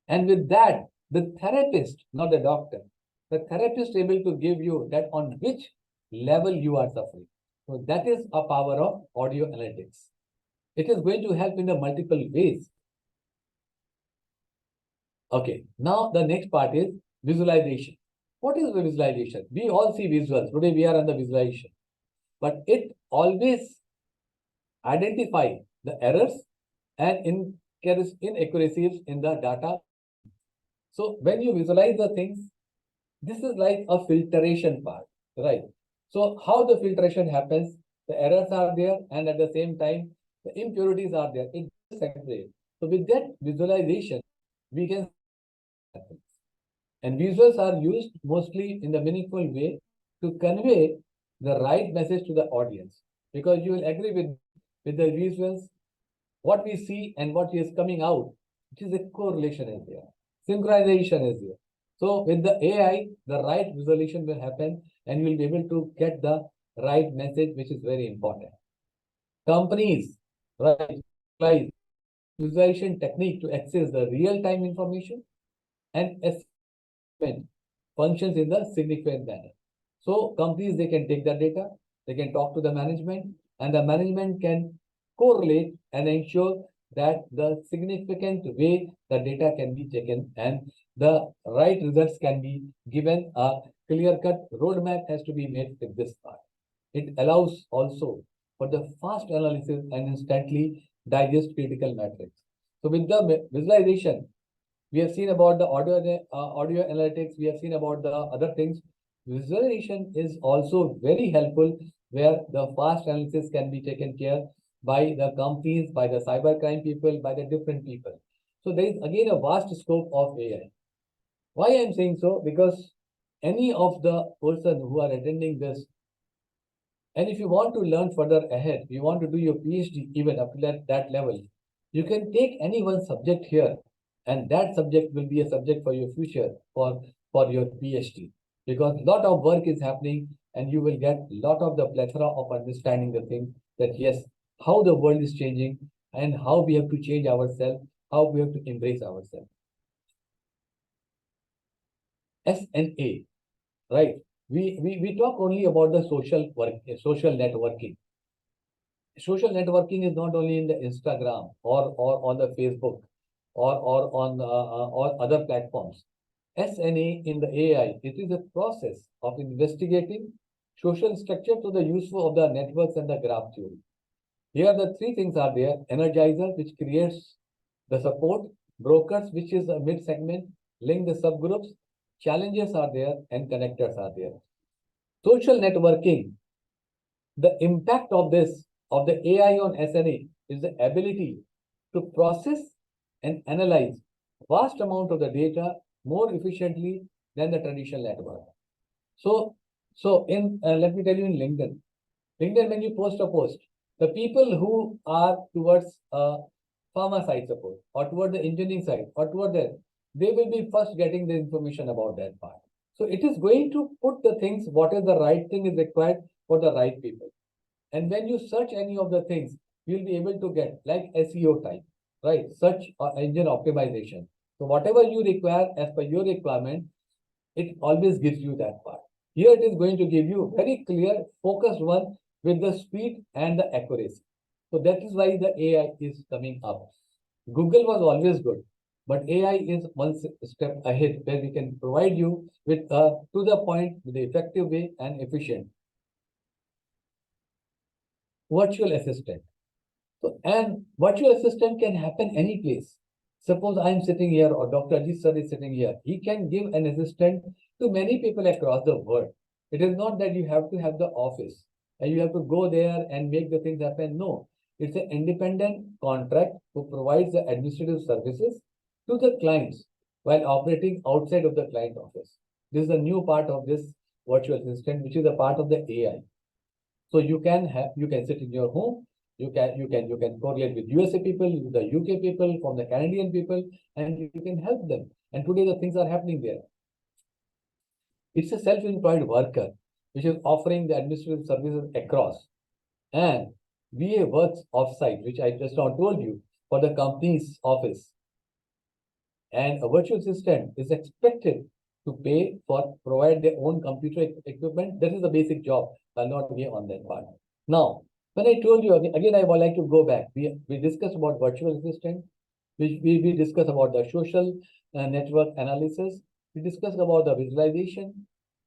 And with that, the therapist, not the doctor, the therapist able to give you that on which level you are suffering. So that is a power of audio analytics. It is going to help in the multiple ways. Okay, now the next part is visualization. What is the visualization? We all see visuals. Today we are on the visualization. But it always identify the errors and inaccuracies in the data. So when you visualize the things, this is like a filtration part, right? So how the filtration happens, the errors are there, and at the same time, the impurities are there. It separates. So with that visualization, we can happen. And visuals are used mostly in the meaningful way to convey the right message to the audience. Because you will agree with the visuals, what we see and what is coming out, which is a correlation is there. Synchronization is there. So with the AI, the right visualization will happen and you will be able to get the right message, which is very important. Companies, right, utilize visualization technique to access the real-time information and functions in the significant manner. So companies, they can take the data, they can talk to the management, and the management can correlate and ensure that the significant way the data can be taken and the right results can be given. A clear-cut roadmap has to be made with this part. It allows also for the fast analysis and instantly digest critical metrics. So with the visualization, we have seen about the audio analytics. We have seen about the other things. Visualization is also very helpful where the fast analysis can be taken care by the companies, by the cybercrime people, by the different people. So there is again a vast scope of AI. Why I am saying so? Because any of the person who are attending this, and if you want to learn further ahead, you want to do your PhD even up to that level, you can take any one subject here, and that subject will be a subject for your future for your PhD. Because a lot of work is happening, and you will get a lot of the plethora of understanding the thing that yes, how the world is changing and how we have to change ourselves, how we have to embrace ourselves. S&A, right? We talk only about the social networking. Social networking is not only in the Instagram or on the Facebook or on or other platforms. S&A in the AI, it is a process of investigating social structure to the use of the networks and the graph theory. Here the three things are there: energizer, which creates the support; brokers, which is a mid segment, link the subgroups; challenges are there, and connectors are there. Social networking, the impact of the AI on S&A is the ability to process and analyze vast amount of the data more efficiently than the traditional network. So let me tell you in LinkedIn, when you post a post, the people who are towards pharma side support or toward the engineering side or toward that, they will be first getting the information about that part. So it is going to put the things, what is the right thing is required for the right people. And when you search any of the things, you'll be able to get like SEO type, right? Search engine optimization. So whatever you require as per your requirement, it always gives you that part. Here it is going to give you very clear, focused one with the speed and the accuracy. So that is why the AI is coming up. Google was always good, but AI is one step ahead where we can provide you with to the point, with the effective way and efficient. Virtual assistant. So, and virtual assistant can happen any place. Suppose I'm sitting here or Dr. Ajit sir is sitting here. He can give an assistant to many people across the world. It is not that you have to have the office and you have to go there and make the things happen. No, it's an independent contract who provides the administrative services to the clients while operating outside of the client office. This is a new part of this virtual assistant, which is a part of the AI. So you can sit in your home, you can correlate with USA people, with the UK people, from the Canadian people, and you can help them. And today the things are happening there. It's a self-employed worker which is offering the administrative services across. And VA works offsite, which I just now told you, for the company's office. And a virtual assistant is expected to pay for provide their own computer equipment. That is the basic job. I'll not be on that part. Now, when I told you again, I would like to go back. We discussed about virtual assistant. We discussed about the social network analysis. We discussed about the visualization.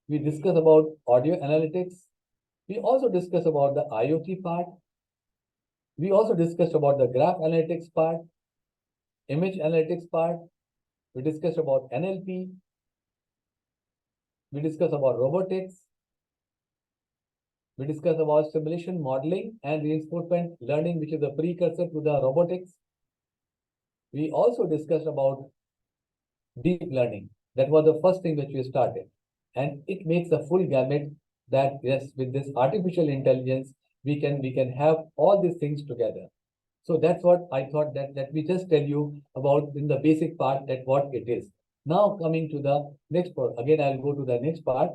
We discussed about audio analytics. We also discussed about the IoT part. We also discussed about the graph analytics part, image analytics part. We discussed about NLP. We discussed about robotics. We discussed about simulation modeling and reinforcement learning, which is a precursor to the robotics. We also discussed about deep learning. That was the first thing which we started. And it makes a full gamut that yes, with this artificial intelligence, we can have all these things together. So that's what I thought that let me just tell you about in the basic part that what it is. Now coming to the next part. Again, I'll go to the next part,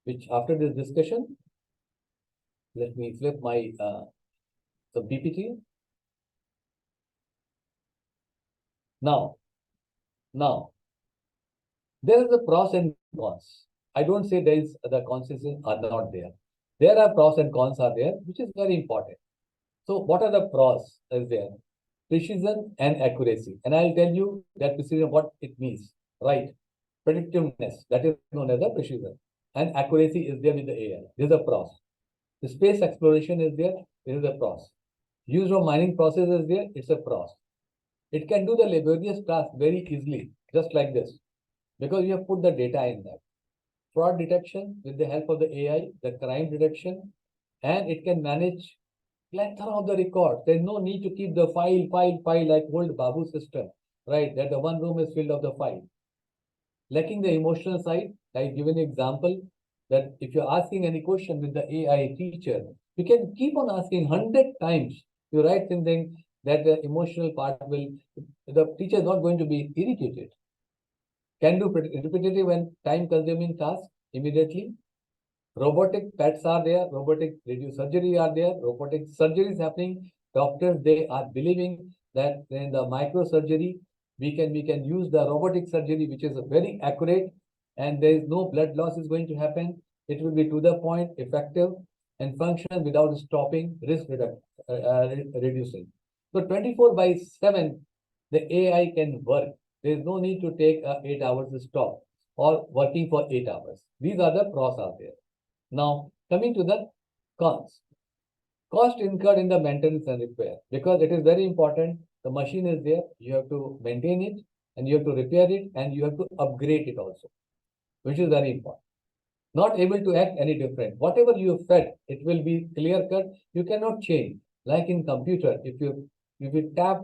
which after this discussion, let me flip my the PPT. Now, there is a pros and cons. I don't say there is the consequences are not there. There are pros and cons are there, which is very important. So what are the pros is there? Precision and accuracy. And I'll tell you that precision, what it means, right? Predictiveness, that is known as a precision. And accuracy is there with the AI. This is a pros. The space exploration is there. This is a pros. Use of mining process is there. It's a pros. It can do the laborious task very easily, just like this, because you have put the data in that. Fraud detection with the help of the AI, the crime detection, and it can manage plethora of the records. There's no need to keep the file like old Babu system, right? That the one room is filled of the file. Lacking the emotional side, I give an example that if you're asking any question with the AI teacher, you can keep on asking 100 times. You write something that the emotional part will, the teacher is not going to be irritated. Can do repetitive and time-consuming tasks immediately. Robotic pets are there, robotic radio surgery are there, robotic surgery is happening. Doctors, they are believing that in the microsurgery, we can use the robotic surgery, which is very accurate, and there is no blood loss is going to happen. It will be to the point, effective, and function without stopping, risk reducing. So 24/7, the AI can work. There is no need to take 8 hours to stop or working for 8 hours. These are the pros out there. Now, coming to the cons. Cost incurred in the maintenance and repair, because it is very important. The machine is there, you have to maintain it, and you have to repair it, and you have to upgrade it also, which is very important. Not able to act any different. Whatever you fed, it will be clear cut. You cannot change. Like in computer, if you tap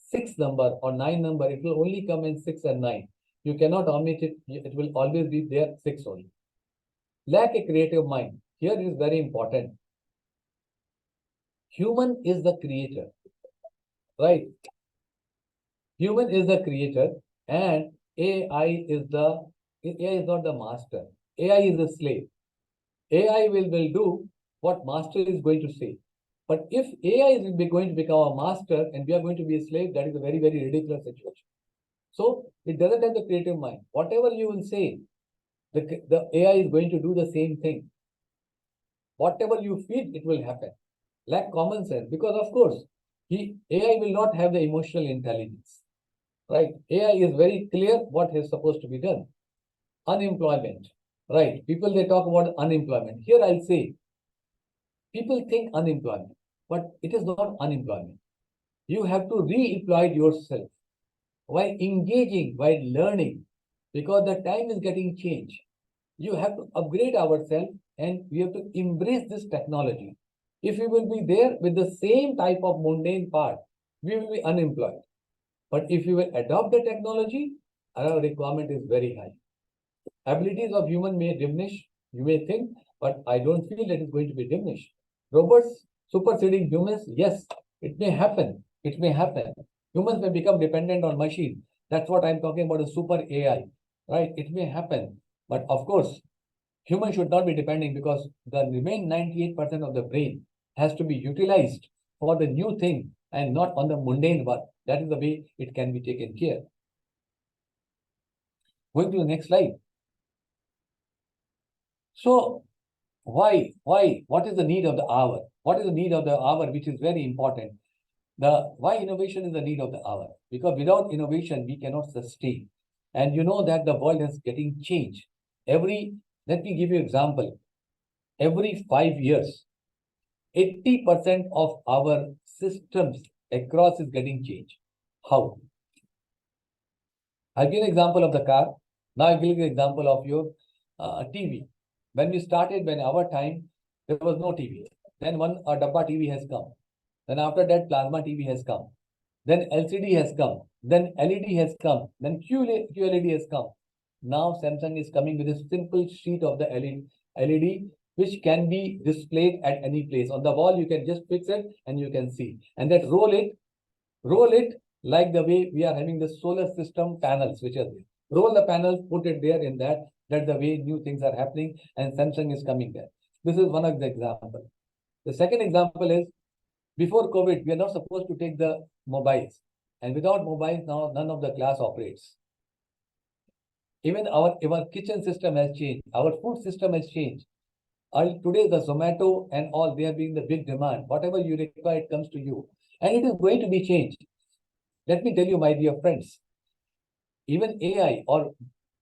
6 number or 9 number, it will only come in 6 and 9. You cannot omit it. It will always be there 6 only. Lack a creative mind. Here it is very important. Human is the creator, right? Human is the creator, and AI is not the master. AI is a slave. AI will do what master is going to say. But if AI is going to become a master and we are going to be a slave, that is a very, very ridiculous situation. So it doesn't have the creative mind. Whatever you will say, the AI is going to do the same thing. Whatever you feed, it will happen. Lack common sense, because of course, AI will not have the emotional intelligence, right? AI is very clear what is supposed to be done. Unemployment, right? People, they talk about unemployment. Here I'll say, people think unemployment, but it is not unemployment. You have to re-employ yourself while engaging, while learning, because the time is getting changed. You have to upgrade ourselves and we have to embrace this technology. If we will be there with the same type of mundane part, we will be unemployed. But if you will adopt the technology, our requirement is very high. Abilities of human may diminish, you may think, but I don't feel that it's going to be diminished. Robots superseding humans, yes, it may happen. It may happen. Humans may become dependent on machine. That's what I'm talking about, a super AI, right? It may happen. But of course, Human should not be depending, because the remaining 98% of the brain has to be utilized for the new thing and not on the mundane work. That is the way it can be taken care. Going to the next slide. So why? What is the need of the hour? What is the need of the hour, which is very important? Why innovation is the need of the hour? Because without innovation, we cannot sustain. And you know that the world is getting changed. Let me give you an example. Every 5 years, 80% of our systems across is getting changed. How? I'll give an example of the car. Now I'll give you an example of your TV. When our time, there was no TV. Then a Dabba TV has come. Then after that, plasma TV has come. Then LCD has come. Then LED has come. Then QLED has come. Now Samsung is coming with a simple sheet of the LED, which can be displayed at any place. On the wall, you can just fix it and you can see. And that roll it like the way we are having the solar system panels, which are there. Roll the panels, put it there in that. That's the way new things are happening, and Samsung is coming there. This is one of the examples. The second example is, before COVID, we are not supposed to take the mobiles. And without mobiles, now none of the class operates. Even our kitchen system has changed. Our food system has changed. Today, the Zomato and all, they are being the big demand. Whatever you require, it comes to you. And it is going to be changed. Let me tell you, my dear friends, even AI or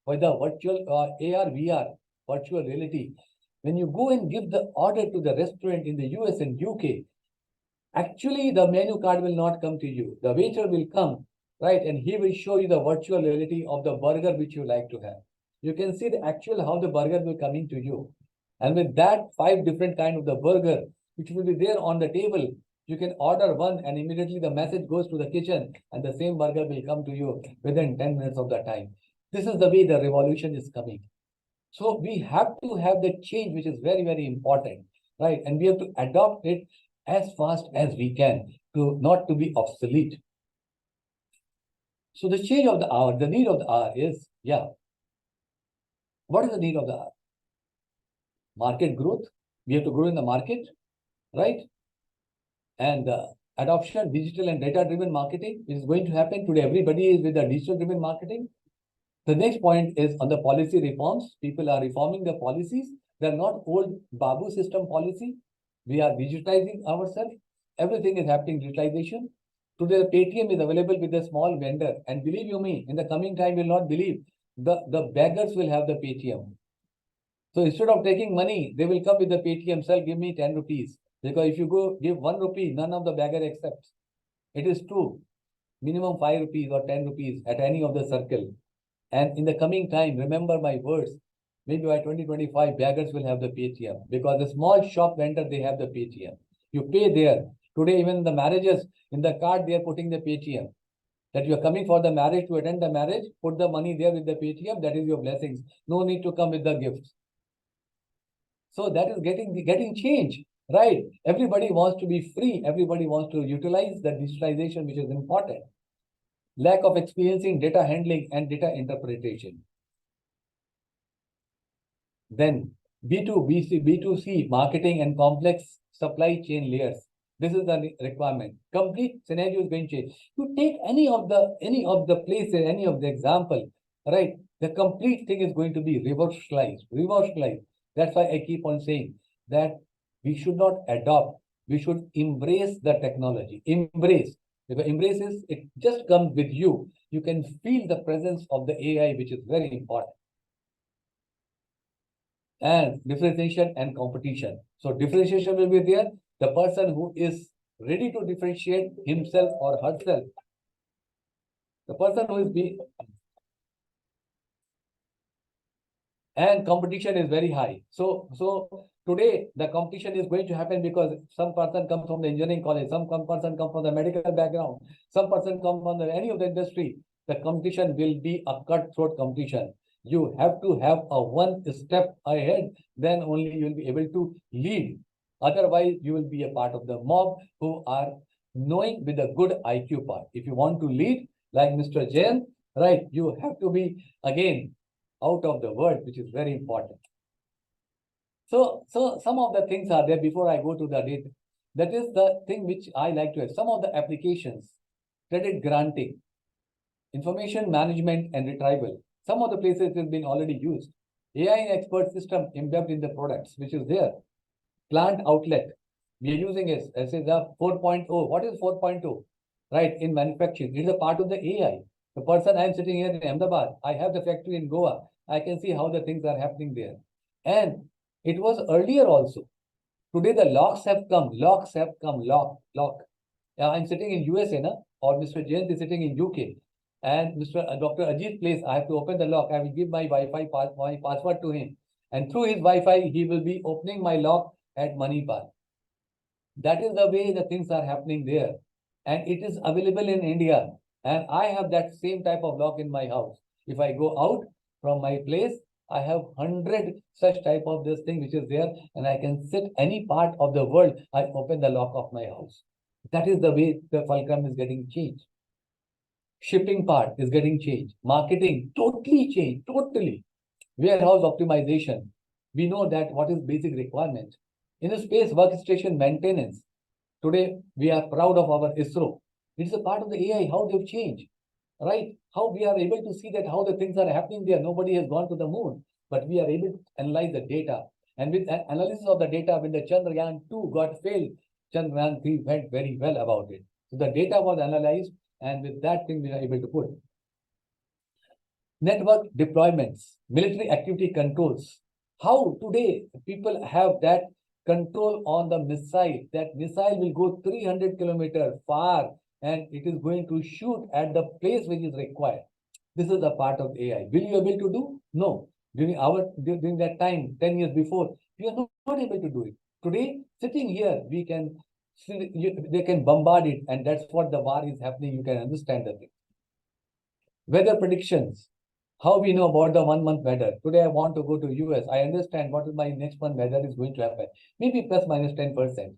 whether virtual AR, VR, virtual reality, when you go and give the order to the restaurant in the US and UK, actually the menu card will not come to you. The waiter will come, right? And he will show you the virtual reality of the burger which you like to have. You can see the actual how the burger will come into you. And with that 5 different kind of the burger, which will be there on the table, you can order one and immediately the message goes to the kitchen and the same burger will come to you within 10 minutes of the time. This is the way the revolution is coming. So we have to have the change, which is very, very important, right? And we have to adopt it as fast as we can to not to be obsolete. So the change of the hour, the need of the hour is, what is the need of the hour? Market growth. We have to grow in the market, right? And adoption, digital and data-driven marketing is going to happen. Today, everybody is with the digital-driven marketing. The next point is on the policy reforms. People are reforming the policies. They're not old Babu system policy. We are digitizing ourselves. Everything is happening digitization. Today, the Paytm is available with a small vendor. And believe you me, in the coming time, you'll not believe, the beggars will have the Paytm. So instead of taking money, they will come with the Paytm, sir, give me 10 rupees. Because if you go give 1 rupee, none of the beggar accepts. It is true. Minimum 5 rupees or 10 rupees at any of the circle. And in the coming time, remember my words, maybe by 2025, beggars will have the Paytm. Because the small shop vendor, they have the Paytm. You pay there. Today, even in the marriages, in the card, they are putting the Paytm. That you are coming for the marriage, to attend the marriage, put the money there with the Paytm, that is your blessings. No need to come with the gifts. So that is getting changed, right? Everybody wants to be free. Everybody wants to utilize the digitalization, which is important. Lack of experiencing data handling and data interpretation. Then B2C marketing and complex supply chain layers. This is the requirement. Complete scenario is going to change. You take any of the places, any of the example, right? The complete thing is going to be reversalized. That's why I keep on saying that we should not adopt. We should embrace the technology. Embrace. Because embraces, it just comes with you. You can feel the presence of the AI, which is very important. And differentiation and competition. So differentiation will be there. The person who is ready to differentiate himself or herself. The person who is and competition is very high. So today the competition is going to happen because some person comes from the engineering college, some person comes from the medical background, some person comes from any of the industry. The competition will be a cutthroat competition. You have to have a one step ahead, then only you will be able to lead. Otherwise, you will be a part of the mob who are knowing with a good IQ part. If you want to lead like Mr. Jayanth, right, you have to be again out of the world, which is very important. So some of the things are there before I go to the data. That is the thing which I like to have. Some of the applications, credit granting, information management and retrieval. Some of the places it has been already used. AI and expert system embedded in the products, which is there. Plant outlet. We are using it as the 4.0. What is 4.0? Right, in manufacturing. It is a part of the AI. The person I am sitting here in Ahmedabad, I have the factory in Goa. I can see how the things are happening there. And it was earlier also. Today the locks have come. Lock. I'm sitting in USA, or Mr. Jayanth is sitting in UK. And Dr. Ajit place, I have to open the lock. I will give my Wi-Fi my password to him. And through his Wi-Fi, he will be opening my lock at Manipal. That is the way the things are happening there. And it is available in India. And I have that same type of lock in my house. If I go out from my place, I have 100 such type of this thing which is there, and I can sit any part of the world. I open the lock of my house. That is the way the fulcrum is getting changed. Shipping part is getting changed. Marketing totally changed. Totally. Warehouse optimization. We know that what is basic requirement. In the space workstation maintenance, today we are proud of our ISRO. It's a part of the AI, how they've changed, right? How we are able to see that how the things are happening there. Nobody has gone to the moon, but we are able to analyze the data. And with analysis of the data, when the Chandrayaan-2 got failed, Chandrayaan-3 went very well about it. So the data was analyzed, and with that thing we are able to put. Network deployments, military activity controls. How today people have that control on the missile. That missile will go 300 kilometers far and it is going to shoot at the place which is required. This is a part of AI. Will you able to do? No. During that time, 10 years before, we are not able to do it. Today, sitting here, they can bombard it, and that's what the war is happening. You can understand the thing. Weather predictions. How we know about the 1 month weather? Today I want to go to US. I understand what is my next month weather is going to happen. Maybe plus minus 10%.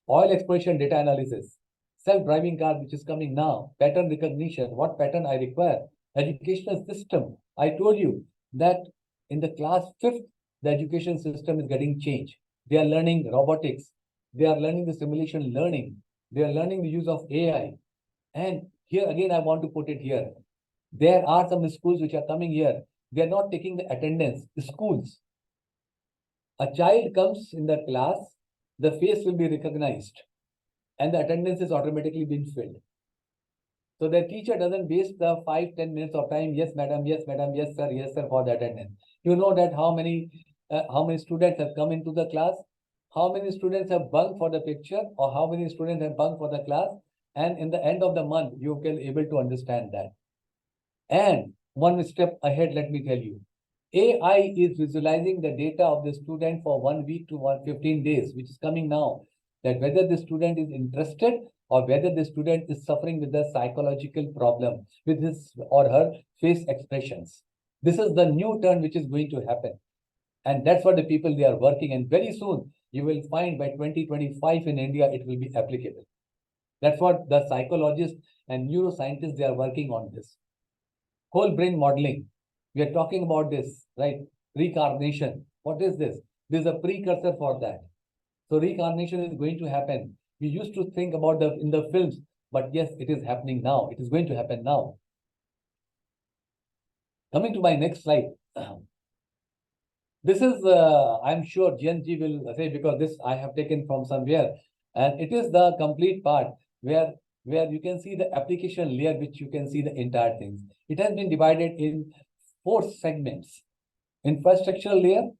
Oil exploration data analysis. Self-driving car which is coming now. Pattern recognition. What pattern I require? Educational system. I told you that in the class 5th, the education system is getting changed. They are learning robotics. They are learning the simulation learning. They are learning the use of AI. And here again, I want to put it here. There are some schools which are coming here. They are not taking the attendance. Schools. A child comes in the class, the face will be recognized, and the attendance is automatically being filled. So the teacher doesn't waste the 5-10 minutes of time. Yes, madam. Yes, madam. Yes, sir, for the attendance. You know that how many students have come into the class, how many students have bunked for the picture, or how many students have bunked for the class, and in the end of the month, you can able to understand that. And one step ahead, let me tell you, AI is visualizing the data of the student for 1 week to 15 days, which is coming now, that whether the student is interested or whether the student is suffering with a psychological problem with his or her face expressions. This is the new turn which is going to happen. And that's what the people they are working. And very soon you will find by 2025 in India, it will be applicable. That's what the psychologists and neuroscientists, they are working on this. Whole brain modeling. We are talking about this, right? Reincarnation. What is this? This is a precursor for that. So reincarnation is going to happen. We used to think about in the films, but yes, it is happening now. It is going to happen now. Coming to my next slide. This is, I'm sure GNG will say, because this I have taken from somewhere, and it is the complete part where you can see the application layer, which you can see the entire things. It has been divided in 4 segments: infrastructure layer,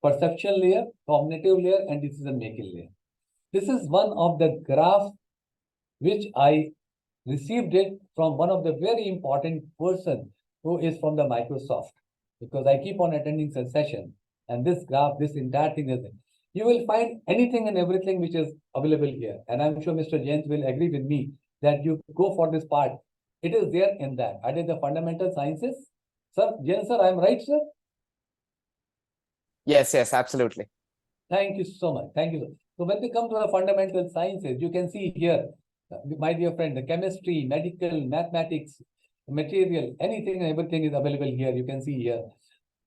perception layer, cognitive layer, and decision-making layer. This is one of the graphs which I received it from one of the very important person who is from the Microsoft, because I keep on attending such session, and this graph, this entire thing is, you will find anything and everything which is available here. And I'm sure Mr. Jayanth will agree with me that you go for this part. It is there in that. I did the fundamental sciences. Sir, Jayanth sir, I'm right, sir?
Yes, absolutely.
Thank you so much. Thank you. So when we come to the fundamental sciences, you can see here, my dear friend, the chemistry, medical, mathematics, material, anything and everything is available here. You can see here.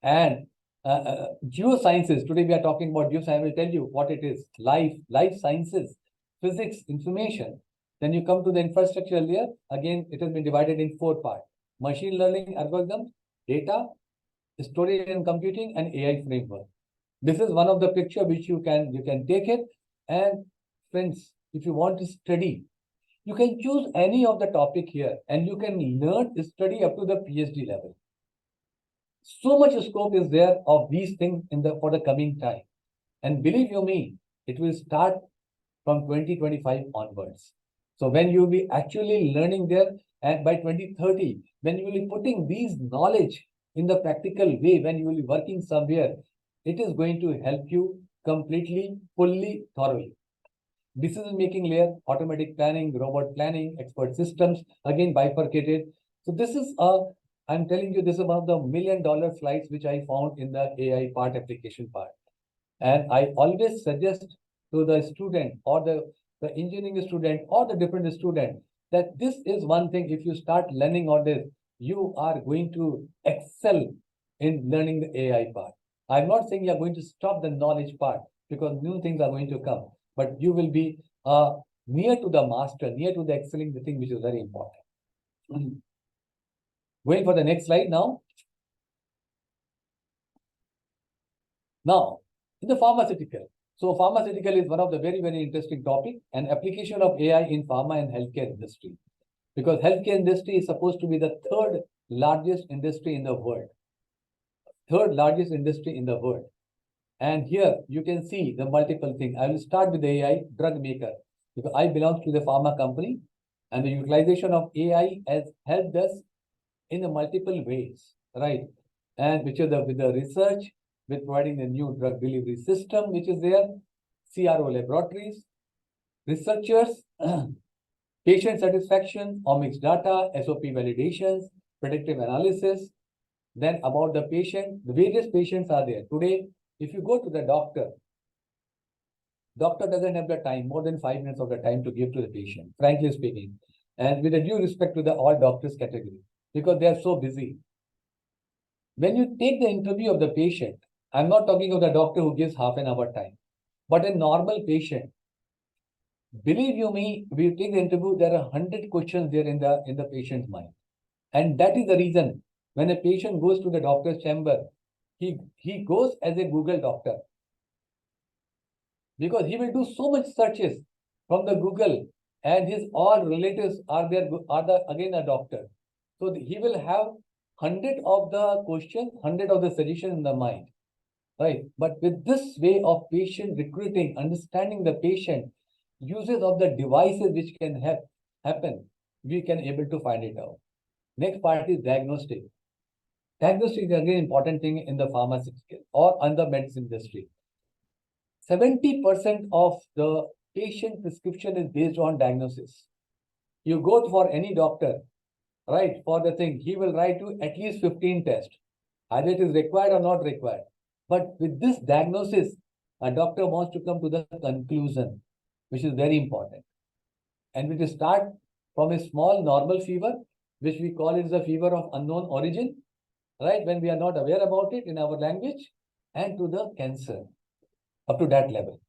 And Geosciences. Today we are talking about geoscience. I will tell you what it is. Life sciences, physics, information. Then you come to the infrastructure layer. Again, it has been divided in 4 parts: machine learning algorithms, data, storage and computing, and AI framework. This is one of the picture which you can take it. And friends, if you want to study, you can choose any of the topic here, and you can learn study up to the PhD level. So much scope is there of these things for the coming time. And believe you me, it will start from 2025 onwards. So when you will be actually learning there, and by 2030, when you will be putting these knowledge in the practical way, when you will be working somewhere, it is going to help you completely, fully, thoroughly. Decision making layer, automatic planning, robot planning, expert systems, again bifurcated. So this is I'm telling you, this is one of the $1 million slides which I found in the AI part, application part. And I always suggest to the student or the engineering student or the different student that this is one thing. If you start learning on this, you are going to excel in learning the AI part. I'm not saying you're going to stop the knowledge part, because new things are going to come, but you will be near to the master, near to the excelling, the thing which is very important. Going for the next slide now. Now, in the pharmaceutical. So pharmaceutical is one of the very, very interesting topic, and application of AI in pharma and healthcare industry. Because healthcare industry is supposed to be the 3rd largest industry in the world. 3rd largest industry in the world. And here you can see the multiple things. I will start with the AI drug maker, because I belong to the pharma company, and the utilization of AI has helped us in a multiple ways, right? And which is with the research, with providing the new drug delivery system, which is there, CRO laboratories, researchers, patient satisfaction, omics data, SOP validations, predictive analysis. Then about the patient, the various patients are there. Today, if you go to the doctor doesn't have the time, more than 5 minutes of the time to give to the patient, frankly speaking. And with a due respect to the all doctors category, because they are so busy. When you take the interview of the patient, I'm not talking of the doctor who gives half an hour time, but a normal patient. Believe you me, if you take the interview, there are 100 questions there in the patient's mind. And that is the reason when a patient goes to the doctor's chamber, he goes as a Google doctor. Because he will do so much searches from the Google, and his all relatives are again a doctor. So he will have 100 of the questions, 100 of the suggestions in the mind, right? But with this way of patient recruiting, understanding the patient, uses of the devices which can happen, we can able to find it out. Next part is diagnostic. Diagnostic is again important thing in the pharmaceutical or in the medicine industry. 70% of the patient prescription is based on diagnosis. You go for any doctor, right, for the thing, he will write you at least 15 tests. Either it is required or not required. But with this diagnosis, a doctor wants to come to the conclusion, which is very important. And we will start from a small normal fever, which we call it the fever of unknown origin, right, when we are not aware about it in our language, and to the cancer, up to that level.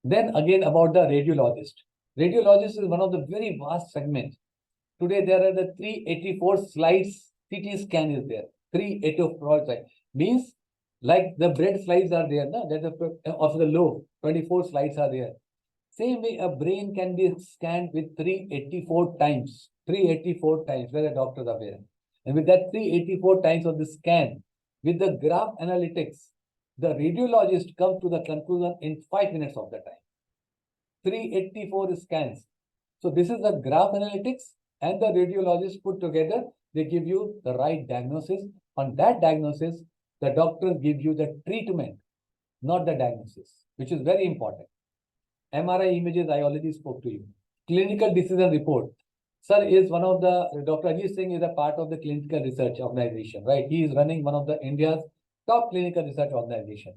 Then again about the radiologist. Radiologist is one of the very vast segments. Today there are the 384 slides, CT scan is there. 384 slides. Means like the bread slides are there, no? That of the loaf, 24 slides are there. Same way a brain can be scanned with 384 times. 384 times, where the doctors are there. And with that 384 times of the scan, with the graph analytics, the radiologist comes to the conclusion in 5 minutes of the time. 384 scans. So this is the graph analytics, and the radiologist put together, they give you the right diagnosis. On that diagnosis, the doctor gives you the treatment, not the diagnosis, which is very important. MRI images, I already spoke to you. Clinical decision report. Sir is one of the, Dr. Ajit Singh is a part of the clinical research organization, right? He is running one of the India's top clinical research organization.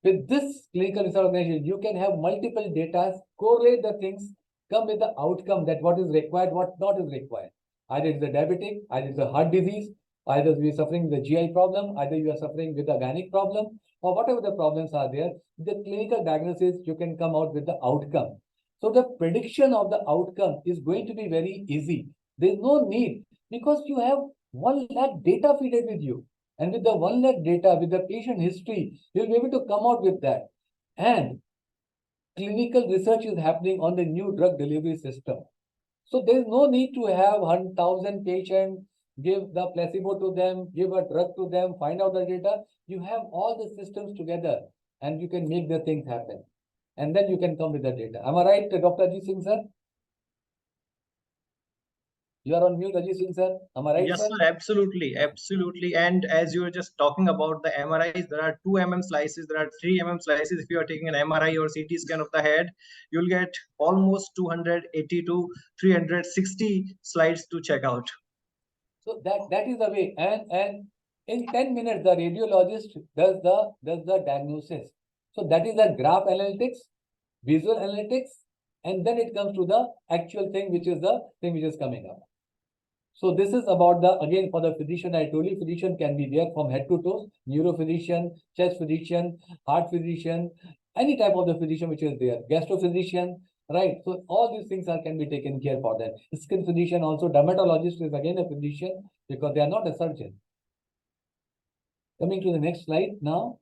With this clinical research organization, you can have multiple data, correlate the things, come with the outcome that what is required, what not is required. Either it's a diabetic, either it's a heart disease, Either we are suffering with a GI problem, either you are suffering with a gynec problem, or whatever the problems are there, the clinical diagnosis, you can come out with the outcome. So the prediction of the outcome is going to be very easy. There is no need, because you have 1 lakh data feeded with you. And with the 1 lakh data, with the patient history, you'll be able to come out with that. And clinical research is happening on the new drug delivery system. So there is no need to have 1,000 patients, give the placebo to them, give a drug to them, find out the data. You have all the systems together and you can make the things happen. And then you can come with the data. Am I right, Dr. Ajit Singh, sir? You are on mute, Ajit Singh, sir. Am I right,
Yes,
sir?
sir, absolutely, absolutely. And as you were just talking about the MRIs, there are 2 slices, there are 3 slices. If you are taking an MRI or CT scan of the head, you'll get almost 280 to 360 slides to check out.
So that is the way. And in 10 minutes, the radiologist does the diagnosis. So that is the graph analytics, visual analytics, and then it comes to the actual thing, which is the thing which is coming up. So this is about the, again, for the physician, I told you, physician can be there from head to toe, neurophysician, chest physician, heart physician, any type of the physician which is there, gastrophysician, right? So all these things can be taken care for that. Skin physician also, dermatologist is again a physician because they are not a surgeon. Coming to the next slide now.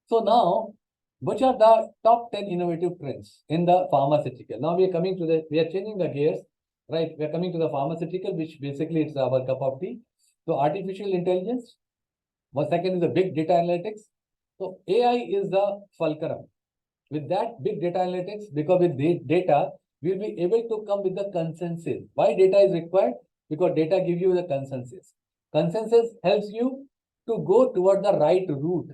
So now, which are the top 10 innovative trends in the pharmaceutical? Now we are coming to the, we are changing the gears, right? We are coming to the pharmaceutical, which basically it's our cup of tea. So artificial intelligence. One second is the big data analytics. So AI is the fulcrum. With that big data analytics, because with the data, we'll be able to come with the consensus. Why data is required? Because data gives you the consensus. Consensus helps you to go toward the right route.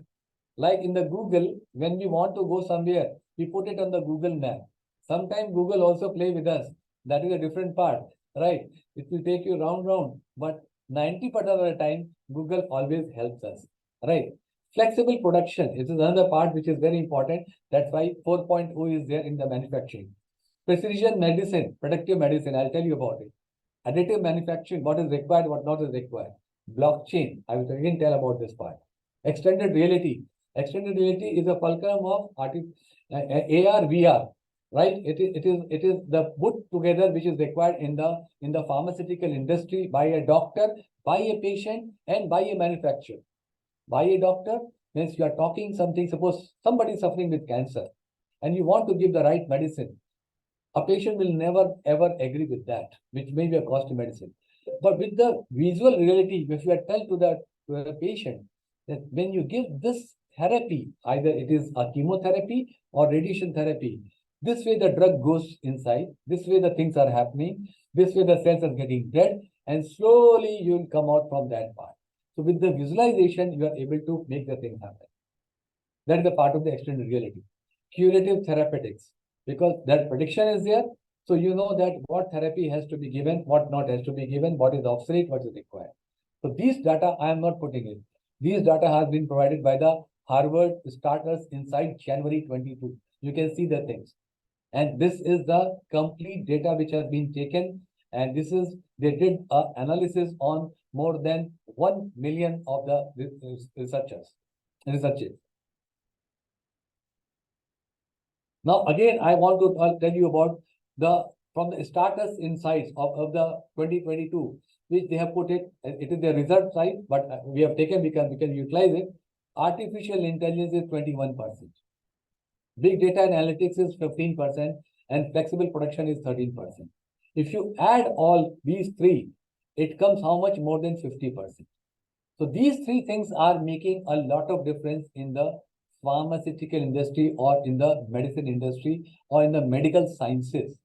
Like in the Google, when we want to go somewhere, we put it on the Google map. Sometimes Google also play with us. That is a different part, right? It will take you round, but 90% of the time, Google always helps us, right? Flexible production is another part which is very important. That's why 4.0 is there in the manufacturing. Precision medicine, predictive medicine, I'll tell you about it. Additive manufacturing, what is required, what not is required. Blockchain, I will again tell about this part. Extended reality. Extended reality is a fulcrum of AR, VR, right? It is the put together which is required in the pharmaceutical industry by a doctor, by a patient, and by a manufacturer. By a doctor means you are talking something. Suppose somebody is suffering with cancer, and you want to give the right medicine. A patient will never ever agree with that, which may be a costly medicine. But with the visual reality, if you are tell to the patient that when you give this therapy, either it is a chemotherapy or radiation therapy, this way the drug goes inside, this way the things are happening, this way the cells are getting dead, and slowly you will come out from that part. So with the visualization, you are able to make the thing happen. That is the part of the extended reality. Curative therapeutics, because that prediction is there. So you know that what therapy has to be given, what not has to be given, what is obsolete, what is required. So these data I am not putting in. These data has been provided by the Harvard starters inside January 22. You can see the things. And this is the complete data which has been taken. And this is, they did an analysis on more than 1 million of the researchers. Now, again, I want to tell you about from the starters insights of the 2022, which they have put it. It is the result side, but we have taken, we can utilize it. Artificial intelligence is 21%. Big data analytics is 15%, and flexible production is 13%. If you add all these three, it comes how much? More than 50%. So these three things are making a lot of difference in the pharmaceutical industry or in the medicine industry or in the medical sciences.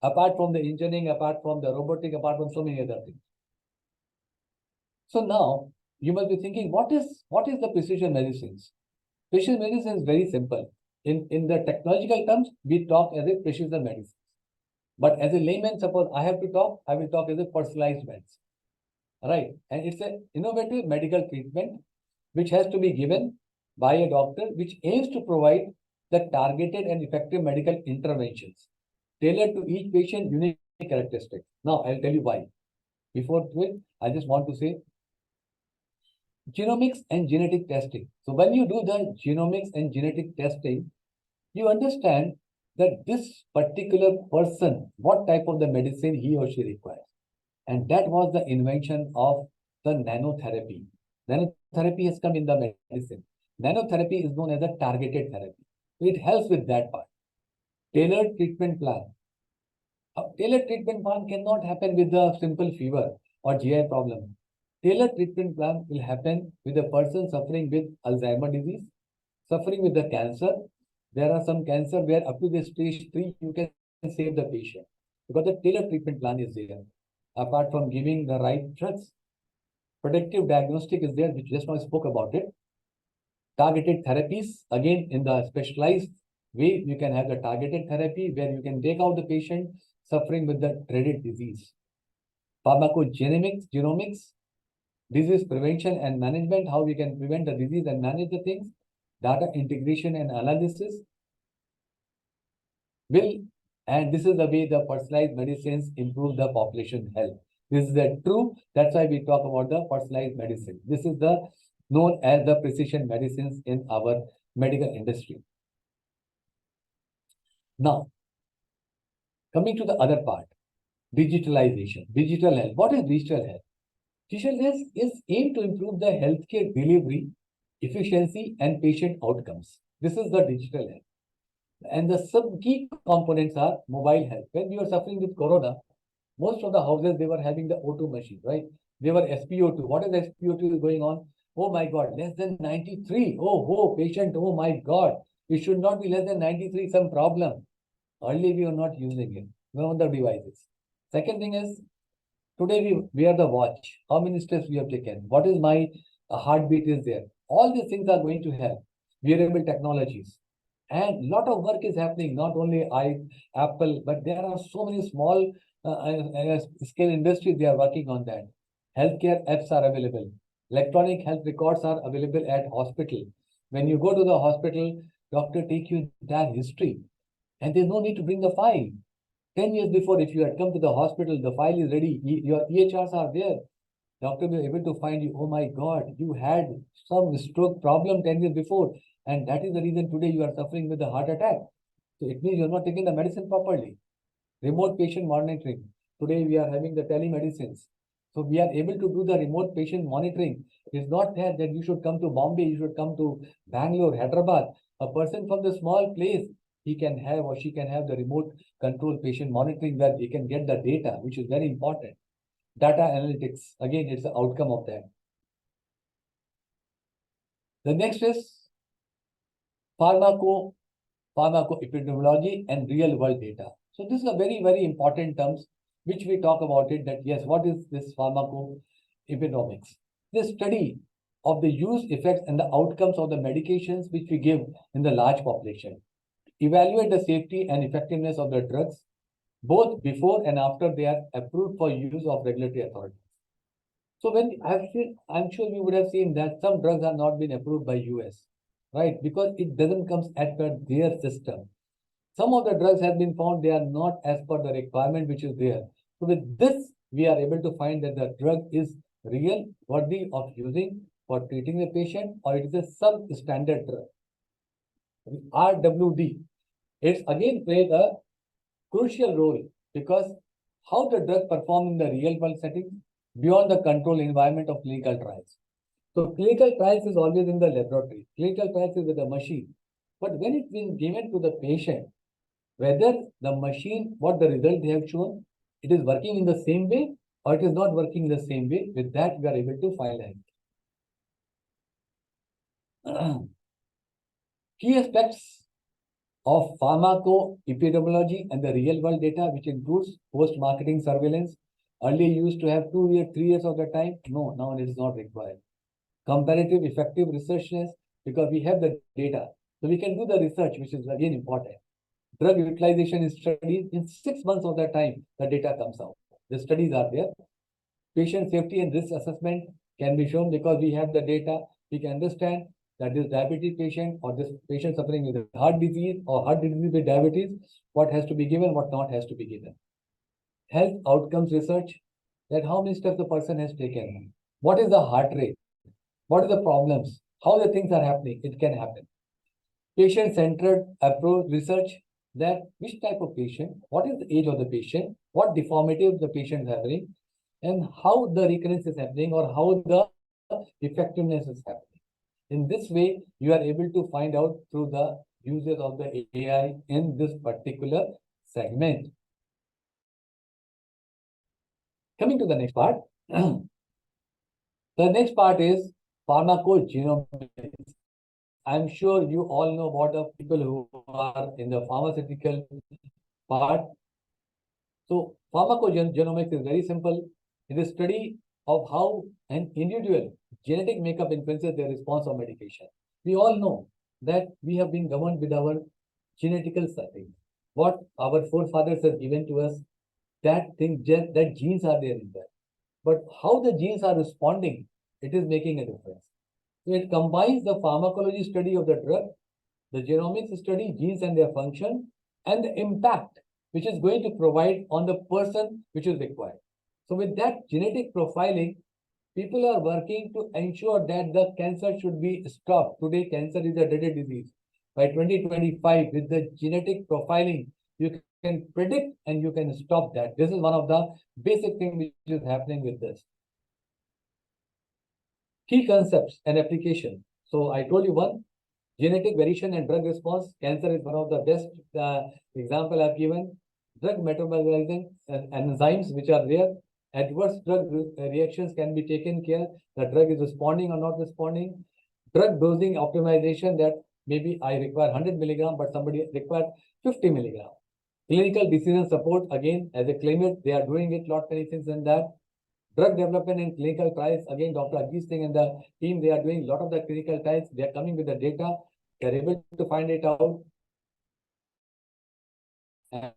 Apart from the engineering, apart from the robotic, apart from so many other things. So now you must be thinking, what is the precision medicines? Precision medicine is very simple. In the technological terms, we talk as a precision medicine. But as a layman, suppose I have to talk, I will talk as a personalized medicine. Right. And it's an innovative medical treatment which has to be given by a doctor, which aims to provide the targeted and effective medical interventions tailored to each patient unique characteristics. Now, I'll tell you why. before it, I just want to say genomics and genetic testing. So when you do the genomics and genetic testing, you understand that this particular person, what type of the medicine he or she requires. And that was the invention of the nanotherapy. Nanotherapy has come in the medicine. Nanotherapy is known as a targeted therapy. It helps with that part. Tailored treatment plan. A tailored treatment plan cannot happen with a simple fever or GI problem. Tailored treatment plan will happen with a person suffering with Alzheimer's disease, suffering with the cancer. There are some cancer where up to the stage 3, you can save the patient because the tailored treatment plan is there. Apart from giving the right drugs, predictive diagnostic is there, which just now I spoke about it. Targeted therapies, again, in the specialized way, you can have the targeted therapy where you can take out the patient suffering with the dreaded disease. Genomics, disease prevention and management, how we can prevent the disease and manage the things. Data integration and analysis and this is the way the personalized medicines improve the population health. This is the true, that's why we talk about the personalized medicine. This is the known as the precision medicines in our medical industry. Now, coming to the other part, digitalization, digital health. What is digital health? Digital health is aimed to improve the healthcare delivery, efficiency, and patient outcomes. This is the digital health. And the sub key components are mobile health. When we were suffering with corona, most of the houses, they were having the O2 machine, right? They were SpO2. What is SpO2 going on? Oh my God, less than 93. Oh, patient, oh my God. It should not be less than 93, some problem. Earlier, we were not using it. We were on the devices. Second thing is, today we wear the watch. How many steps we have taken? What is my heartbeat is there? All these things are going to have wearable technologies. And lot of work is happening, not only Apple, but there are so many small scale industries, they are working on that. Healthcare apps are available. Electronic health records are available at hospital. When you go to the hospital, doctor take you that history. And there's no need to bring the file. 10 years before, if you had come to the hospital, the file is ready, your EHRs are there. Doctor will be able to find you, oh my God, you had some stroke problem 10 years before. And that is the reason today you are suffering with a heart attack. So it means you're not taking the medicine properly. Remote patient monitoring. Today we are having the telemedicines. So we are able to do the remote patient monitoring. It's not that you should come to Bombay, you should come to Bangalore, Hyderabad. A person from the small place, he can have or she can have the remote control patient monitoring where they can get the data, which is very important. Data analytics, again, it's the outcome of that. The next is pharmacoepidemiology and real world data. So this is a very, very important terms which we talk about it that yes, what is this pharmacoeconomics? The study of the use effects and the outcomes of the medications which we give in the large population. Evaluate the safety and effectiveness of the drugs, both before and after they are approved for use of regulatory authorities. So when I'm sure you would have seen that some drugs have not been approved by US, right? Because it doesn't come as per their system. Some of the drugs have been found they are not as per the requirement which is there. So with this, we are able to find that the drug is real, worthy of using for treating the patient, or it is a substandard drug. RWD, it's again plays a crucial role because how the drug perform in the real world setting beyond the control environment of clinical trials. So clinical trials is always in the laboratory. Clinical trials is with the machine. But when it's been given to the patient, whether the machine, what the result they have shown, it is working in the same way or it is not working the same way, with that we are able to file it. Key aspects of pharmacoepidemiology and the real world data, which includes post-marketing surveillance. Earlier used to have 2 years, 3 years of the time. No, now it is not required. Comparative effective researchness, because we have the data. So we can do the research, which is again important. Drug utilization studies, in 6 months of that time, the data comes out. The studies are there. Patient safety and risk assessment can be shown because we have the data. We can understand that this diabetes patient or this patient suffering with heart disease or heart disease with diabetes, what has to be given, what not has to be given. Health outcomes research, that how many steps the person has taken, what is the heart rate, what are the problems, how the things are happening. It can happen. Patient-centered approach research, that which type of patient, what is the age of the patient, what deformity the patient is having, and how the recurrence is happening or how the effectiveness is happening. In this way, you are able to find out through the uses of the AI in this particular segment. Coming to the next part. The next part is pharmacogenomics. I'm sure you all know about the people who are in the pharmaceutical part. So pharmacogenomics is very simple. It is study of how an individual genetic makeup influences their response of medication. We all know that we have been governed with our genetical settings. What our forefathers have given to us, that genes are there in that. But how the genes are responding, it is making a difference. So it combines the pharmacology study of the drug, the genomics study, genes and their function, and the impact which is going to provide on the person which is required. So with that genetic profiling, people are working to ensure that the cancer should be stopped. Today, cancer is a dreaded disease. By 2025, with the genetic profiling, you can predict and you can stop that. This is one of the basic things which is happening with this. Key concepts and application. So I told you one, genetic variation and drug response. Cancer is one of the best example I've given. Drug metabolizing enzymes which are there. Adverse drug reactions can be taken care. The drug is responding or not responding. Drug dosing optimization, that maybe I require 100 milligram, but somebody requires 50 milligram. Clinical decision support, again, as a claimant, they are doing it, lot many things in that. Drug development and clinical trials, again, Dr. Ajit Singh and the team, they are doing a lot of the clinical trials. They are coming with the data. They are able to find it out. And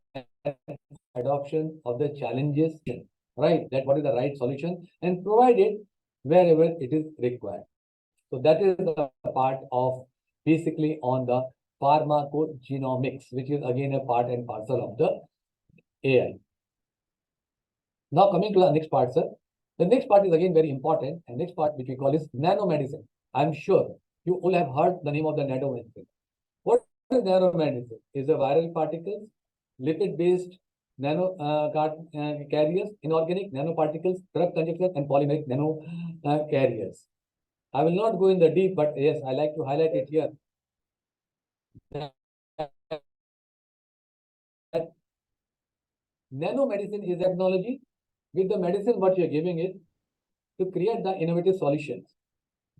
adoption of the challenges, right? That what is the right solution and provide it wherever it is required. So that is the part of basically on the pharmacogenomics, which is again a part and parcel of the AI. Now coming to the next part, sir. The next part is again very important, and next part which we call is nanomedicine. I'm sure you all have heard the name of the nanomedicine. What is nanomedicine? Is a viral particles, lipid-based nano carriers, inorganic nanoparticles, drug conjugates, and polymeric nano carriers. I will not go in the deep, but yes, I like to highlight it here. That nanomedicine is technology with the medicine what you are giving it to create the innovative solutions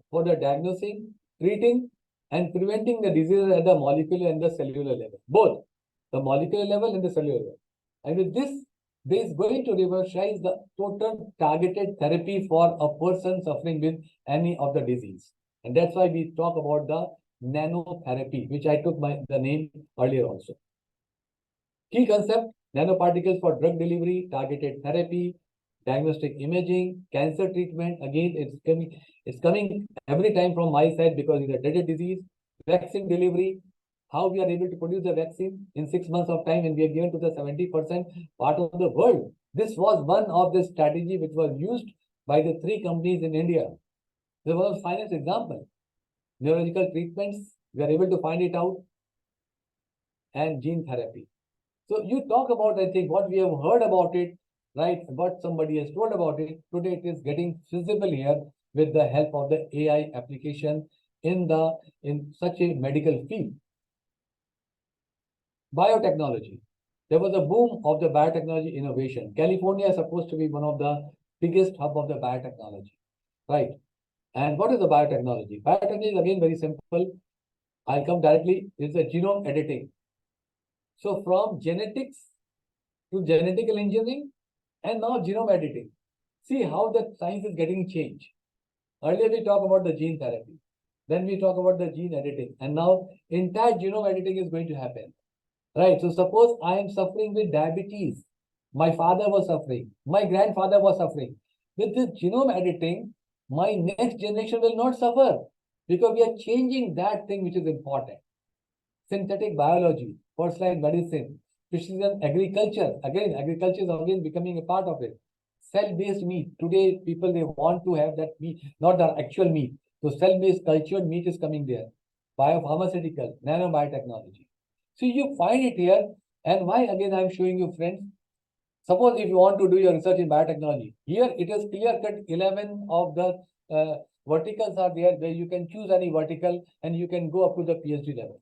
for the diagnosing, treating, and preventing the diseases at the molecular and the cellular level, both the molecular level and the cellular level. And with this is going to revolutionize the total targeted therapy for a person suffering with any of the disease. And that's why we talk about the nanotherapy, which I took the name earlier also. Key concept, nanoparticles for drug delivery, targeted therapy, diagnostic imaging, cancer treatment. Again, it's coming every time from my side because it's a dreaded disease. Vaccine delivery, how we are able to produce the vaccine in 6 months of time, and we are given to the 70% part of the world. This was one of the strategy which was used by the 3 companies in India. There was a finest example. Neurological treatments, we are able to find it out, and gene therapy. So you talk about, I think, what we have heard about it, right? What somebody has told about it. Today it is getting feasible here with the help of the AI application in such a medical field. Biotechnology. There was a boom of the biotechnology innovation. California is supposed to be one of the biggest hub of the biotechnology, right? And what is the biotechnology? Biotechnology is again very simple. I'll come directly. It's a genome editing. So from genetics to genetical engineering and now genome editing. See how the science is getting changed. Earlier we talk about the gene therapy. Then we talk about the gene editing. And now entire genome editing is going to happen. Right. So suppose I am suffering with diabetes. My father was suffering. My grandfather was suffering. With this genome editing, my next generation will not suffer because we are changing that thing which is important. Synthetic biology, personalized medicine, precision agriculture. Again, agriculture is again becoming a part of it. Cell-based meat. Today, people, they want to have that meat, not the actual meat. So cell-based cultured meat is coming there. Biopharmaceutical, nanobiotechnology. So you find it here. And why, again, I'm showing you, friends. Suppose if you want to do your research in biotechnology, here it is clear-cut 11 of the verticals are there where you can choose any vertical and you can go up to the PhD level.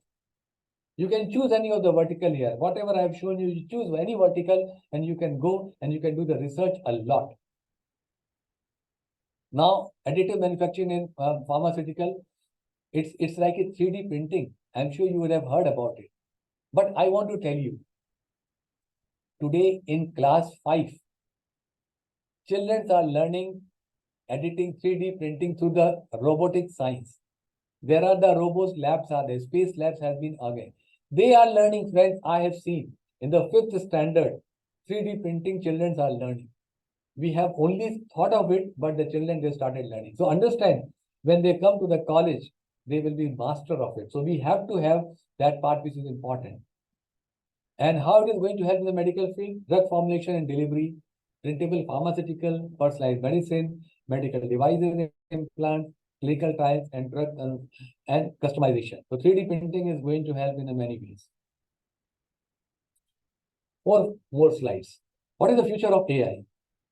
You can choose any of the vertical here. Whatever I have shown you, you choose any vertical and you can go and you can do the research a lot. Now, additive manufacturing in pharmaceutical, it's like a 3D printing. I'm sure you would have heard about it. But I want to tell you, today in class 5, children are learning editing 3D printing through the robotic science. There are the robots labs are there, space labs has been again. They are learning, friends, I have seen in the 5th standard, 3D printing children are learning. We have only thought of it, but the children, they started learning. So understand, when they come to the college, they will be master of it. So we have to have that part which is important. And how it is going to help in the medical field? Drug formulation and delivery, printable pharmaceutical, personalized medicine, medical devices, implants, clinical trials, and drug and customization. So 3D printing is going to help in many ways. Four more slides. What is the future of AI?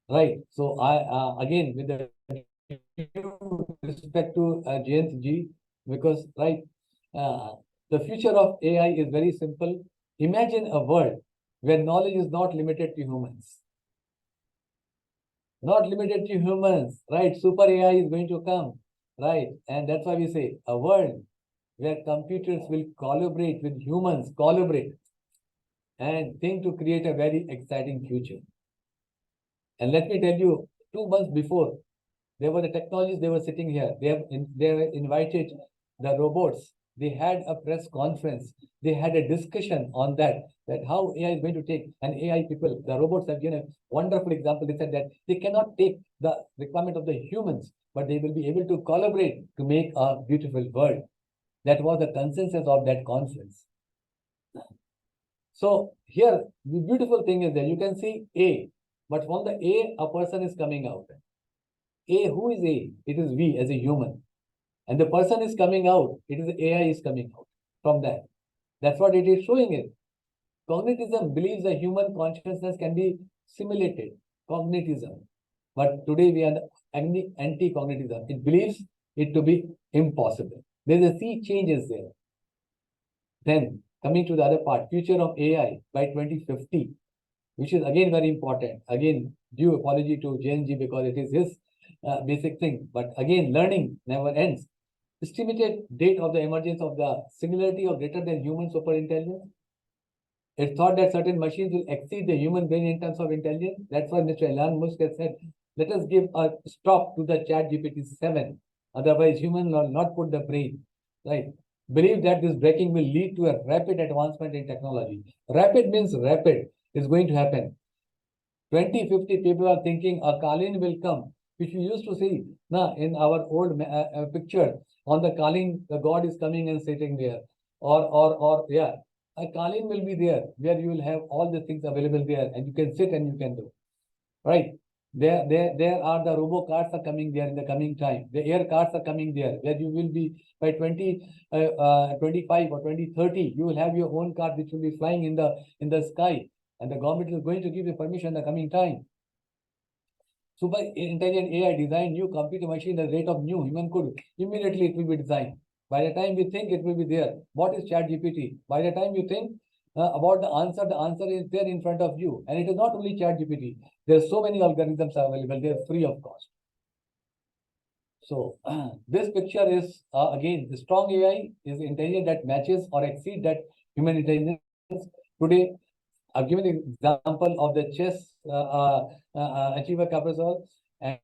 Right. So I again, with the respect to Jayanth ji, because right, the future of AI is very simple. Imagine a world where knowledge is not limited to humans. Not limited to humans, right? Super AI is going to come, right? And that's why we say a world where computers will collaborate with humans, and think to create a very exciting future. And let me tell you, 2 months before, there were the technologies, they were sitting here. They were invited the robots. They had a press conference. They had a discussion on that how AI is going to take, and AI people, the robots have given a wonderful example. They said that they cannot take the requirement of the humans, but they will be able to collaborate to make a beautiful world. That was the consensus of that conference. So here, the beautiful thing is that you can see A, but from the a person is coming out. A, who is A? It is we as a human. And the person is coming out. It is AI is coming out from that. That's what it is showing it. Cognitism believes the human consciousness can be simulated. Cognitism. But today we are anti-cognitism. It believes it to be impossible. There's a sea changes there. Then coming to the other part, future of AI by 2050, which is again very important. Again, due apology to JNG because it is his basic thing. But again, learning never ends. Estimated date of the emergence of the singularity of greater than human superintelligence. It's thought that certain machines will exceed the human brain in terms of intelligence. That's why Mr. Elon Musk has said, let us give a stop to the chat GPT-7. Otherwise, human will not put the brain. Right? Believe that this breaking will lead to a rapid advancement in technology. Rapid means rapid is going to happen. 2050 people are thinking a Kalin will come, which we used to see in our old picture. On the Kalin, the god is coming and sitting there. Or yeah, a Kalin will be there where you will have all the things available there and you can sit and you can do. Right? There are the robo cars are coming there in the coming time. The air cars are coming there where you will be by 2025 or 2030, you will have your own car which will be flying in the sky. And the government is going to give you permission in the coming time. Super intelligent AI design new computer machine at the rate of new human could immediately it will be designed. By the time you think it will be there. What is chat GPT? By the time you think about the answer is there in front of you. And it is not only chat GPT. There are so many algorithms available. They are free of cost. So this picture is again, the strong AI is intelligent that matches or exceeds that human intelligence. Today, I've given an example of the chess achiever Caprizol, and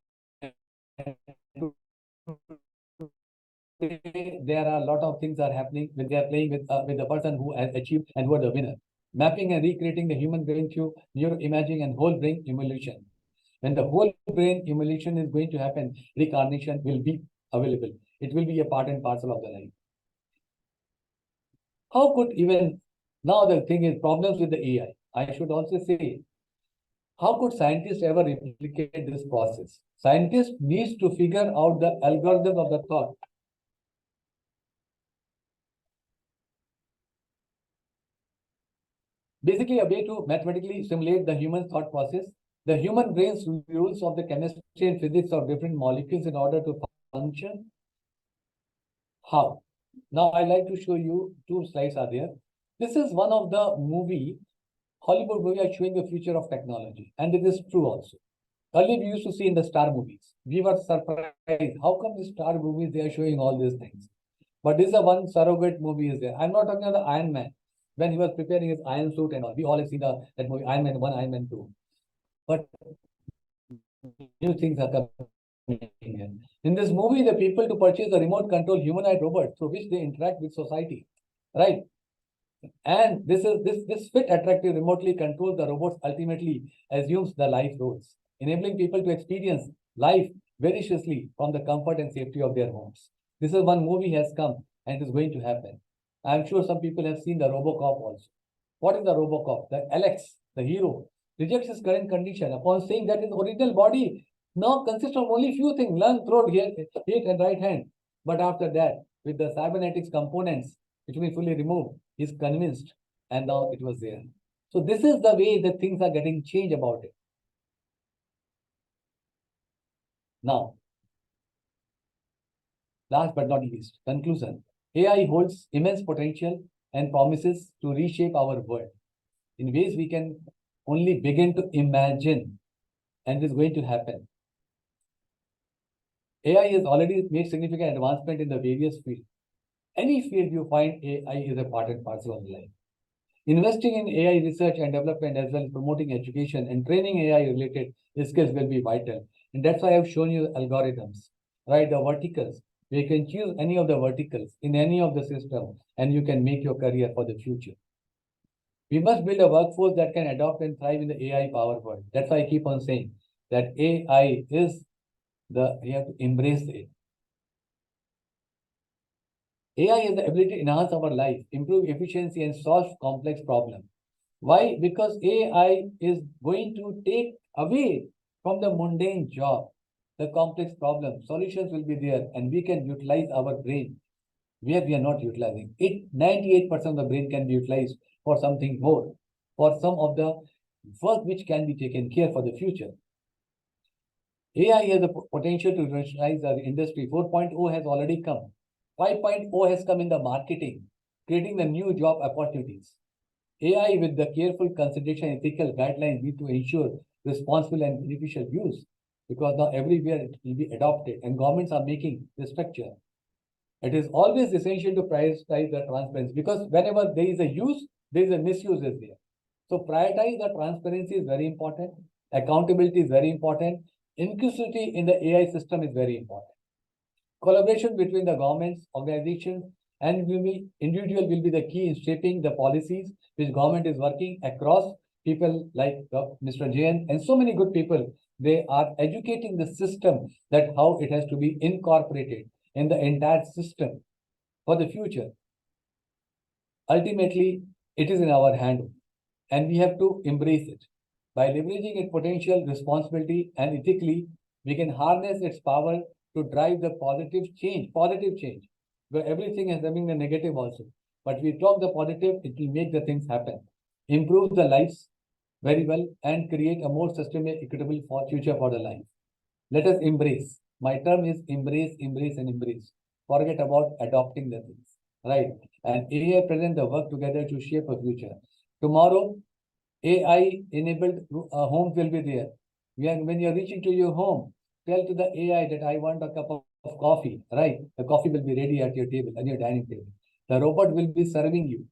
there are a lot of things are happening when they are playing with the person who has achieved and who are the winner. Mapping and recreating the human brain through neuroimaging and whole brain emulation. When the whole brain emulation is going to happen, reincarnation will be available. It will be a part and parcel of the life. How could even now the thing is problems with the AI? I should also say How could scientists ever replicate this process? Scientists needs to figure out the algorithm of the thought. Basically, a way to mathematically simulate the human thought process. The human brain's rules of the chemistry and physics of different molecules in order to function. How? Now, I like to show you two slides are there. This is one of the Hollywood movie are showing the future of technology, and it is true also. Earlier, we used to see in the star movies. We were surprised. How come the star movies they are showing all these things? But this is a one surrogate movie is there. I'm not talking about the Iron Man when he was preparing his iron suit and all. We all have seen that movie Iron Man 1, Iron Man 2. But new things are coming in. In this movie, the people to purchase a remote control humanoid robot through which they interact with society, right? And this fit attractive remotely controls the robots ultimately assumes the life roles, enabling people to experience life deliciously from the comfort and safety of their homes. This is one movie has come and it is going to happen. I'm sure some people have seen the Robocop also. What is the Robocop? The Alex, the hero, rejects his current condition upon saying that his original body now consists of only few things: lung, throat, head, and right hand. But after that, with the cybernetics components, which will be fully removed, he's convinced, and now it was there. So this is the way the things are getting changed about it. Now, last but not least, conclusion. AI holds immense potential and promises to reshape our world in ways we can only begin to imagine, and it is going to happen. AI has already made significant advancement in the various fields. Any field you find AI is a part and parcel of life. Investing in AI research and development as well as promoting education and training AI related skills will be vital. And that's why I've shown you algorithms, right? The verticals. You can choose any of the verticals in any of the system and you can make your career for the future. We must build a workforce that can adopt and thrive in the AI powered world. That's why I keep on saying that AI is we have to embrace it. AI has the ability to enhance our life, improve efficiency, and solve complex problems. Why? Because AI is going to take away from the mundane job, the complex problem. Solutions will be there, and we can utilize our brain where we are not utilizing it. 98% of the brain can be utilized for something more, for some of the work which can be taken care for the future. AI has the potential to revolutionize our industry. 4.0 has already come. 5.0 has come in the marketing, creating the new job opportunities. AI with the careful consideration and ethical guidelines need to ensure responsible and beneficial use, because now everywhere it will be adopted and governments are making the structure. It is always essential to prioritize the transparency, because whenever there is a use, there is a misuse is there. So prioritize the transparency is very important. Accountability is very important. Inclusivity in the AI system is very important. Collaboration between the governments, organizations, and individual will be the key in shaping the policies which government is working across. People like Mr. Jayanth and so many good people, they are educating the system that how it has to be incorporated in the entire system for the future. Ultimately, it is in our hand and we have to embrace it. By leveraging its potential, responsibility, and ethically, we can harness its power to drive the positive change, where everything is having the negative also. But we talk the positive, it will make the things happen, improve the lives very well, and create a more sustainable, equitable future for the life. Let us embrace. My term is embrace, embrace, and embrace. Forget about adopting the things, right? And AI present the work together to shape a future. Tomorrow, AI-enabled homes will be there. When you're reaching to your home, tell to the AI that I want a cup of coffee, right? The coffee will be ready at your table, at your dining table. The robot will be serving you,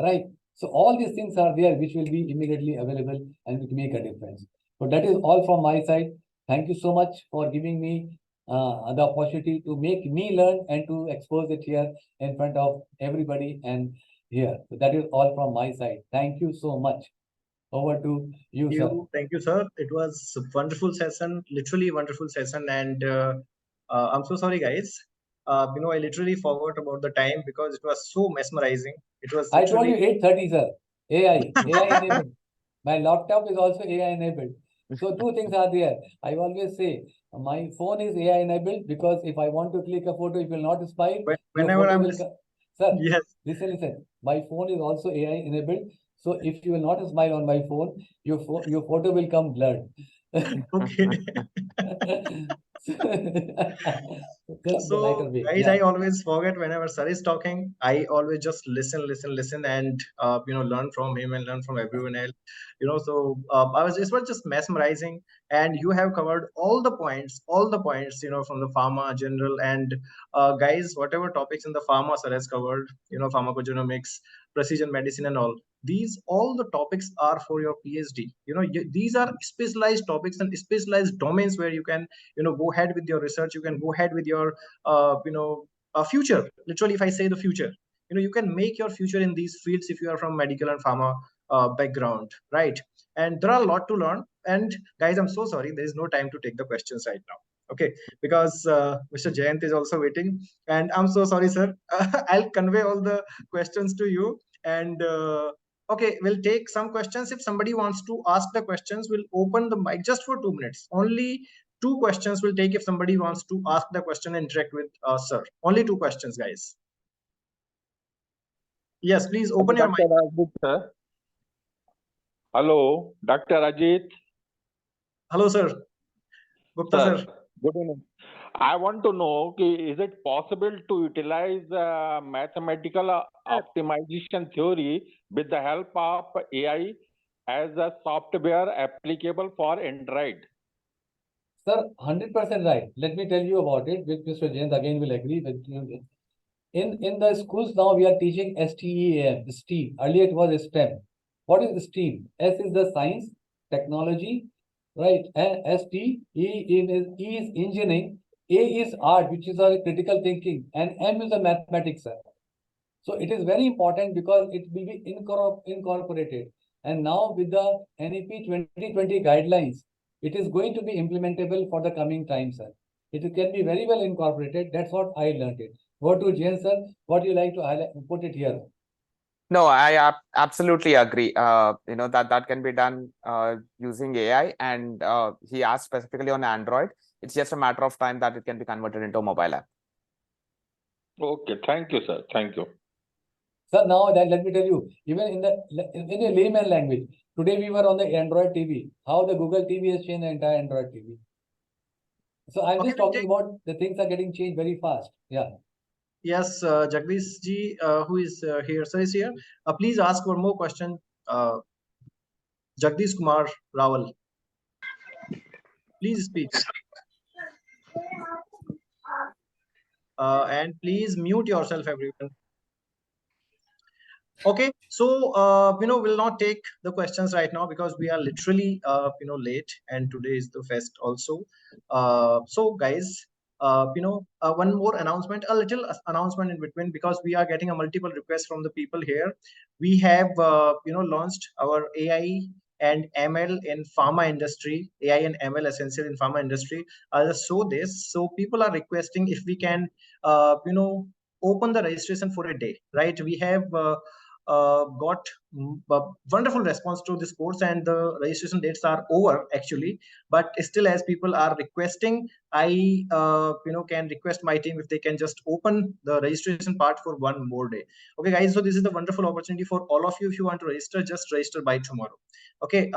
right? So all these things are there, which will be immediately available and will make a difference. So that is all from my side. Thank you so much for giving me the opportunity to make me learn and to expose it here in front of everybody and here. So that is all from my side. Thank you so much. Over to you, sir.
Thank you, sir. It was a wonderful session, literally wonderful session. And I'm so sorry, guys. I literally forgot about the time because it was so mesmerizing. It was
I told you
literally
8:30, sir. AI enabled. My laptop is also AI enabled. So two things are there. I always say my phone is AI enabled because if I want to click a photo, it will not smile. Your
Whenever
photo
I'm
will come. Sir,
yes,
listen. My phone is also AI enabled. So if you will not smile on my phone, your photo will come blurred.
okay.
Just the lighter
So,
way.
guys,
Yeah.
I always forget whenever sir is talking. I always just listen, and learn from him and learn from everyone else. So it was just mesmerizing, and you have covered all the points. From the pharma general and guys, whatever topics in the pharma sir has covered. Pharmacogenomics, precision medicine, and all. These all the topics are for your PhD. These are specialized topics and specialized domains where you can go ahead with your research. You can go ahead with your future. Literally, if I say the future, you can make your future in these fields if you are from medical and pharma background, right? And there are a lot to learn. And guys, I'm so sorry, there is no time to take the questions right now, okay? Because Mr. Jayanth is also waiting, and I'm so sorry, sir. I'll convey all the questions to you. And okay, we'll take some questions. If somebody wants to ask the questions, we'll open the mic just for 2 minutes. Only two questions will take if somebody wants to ask the question and interact with sir. Only two questions, guys. Yes, please open your mic.
Dr. Ajit, sir. Hello, Dr. Ajit.
Hello, sir. Gupta, sir.
Good evening. I want to know, is it possible to utilize mathematical optimization theory with the help of AI as a software applicable for Android?
Sir, 100% right. Let me tell you about it, which Mr. Jayanth again will agree with you. In the schools now, we are teaching STEAM, STEAM. Earlier it was STEM. What is STEAM? S is the science, technology, right? And E is engineering. A is art, which is our critical thinking, and M is the mathematics, sir. So it is very important because it will be incorporated. And now with the NEP 2020 guidelines, it is going to be implementable for the coming time, sir. It can be very well incorporated. That's what I learned it. Go to Jain, sir. What do you like to highlight, put it here?
No, I absolutely agree. That can be done using AI, and he asked specifically on Android. It's just a matter of time that it can be converted into a mobile app.
Okay, thank you, sir. Thank you.
Sir, now that let me tell you, even in a layman language, today we were on the Android TV. How the Google TV has changed the entire Android TV. So I'm just talking about the things are getting changed very fast. Yeah.
Yes, Jagdish ji, who is here, sir, is here. Please ask one more question. Jagdish Kumar Rawal, please speak. And please mute yourself, everyone. Okay, so we'll not take the questions right now because we are literally late, and today is the fest also. So guys, one more announcement, a little announcement in between, because we are getting a multiple requests from the people here. We have launched our AI and ML in pharma industry, AI and ML essential in pharma industry. I'll just show this. So people are requesting if we can open the registration for a day, right? We have got a wonderful response to this course, and the registration dates are over actually. But still, as people are requesting, I can request my team if they can just open the registration part for one more day. Okay, guys. So this is the wonderful opportunity for all of you. If you want to register, just register by tomorrow. Okay,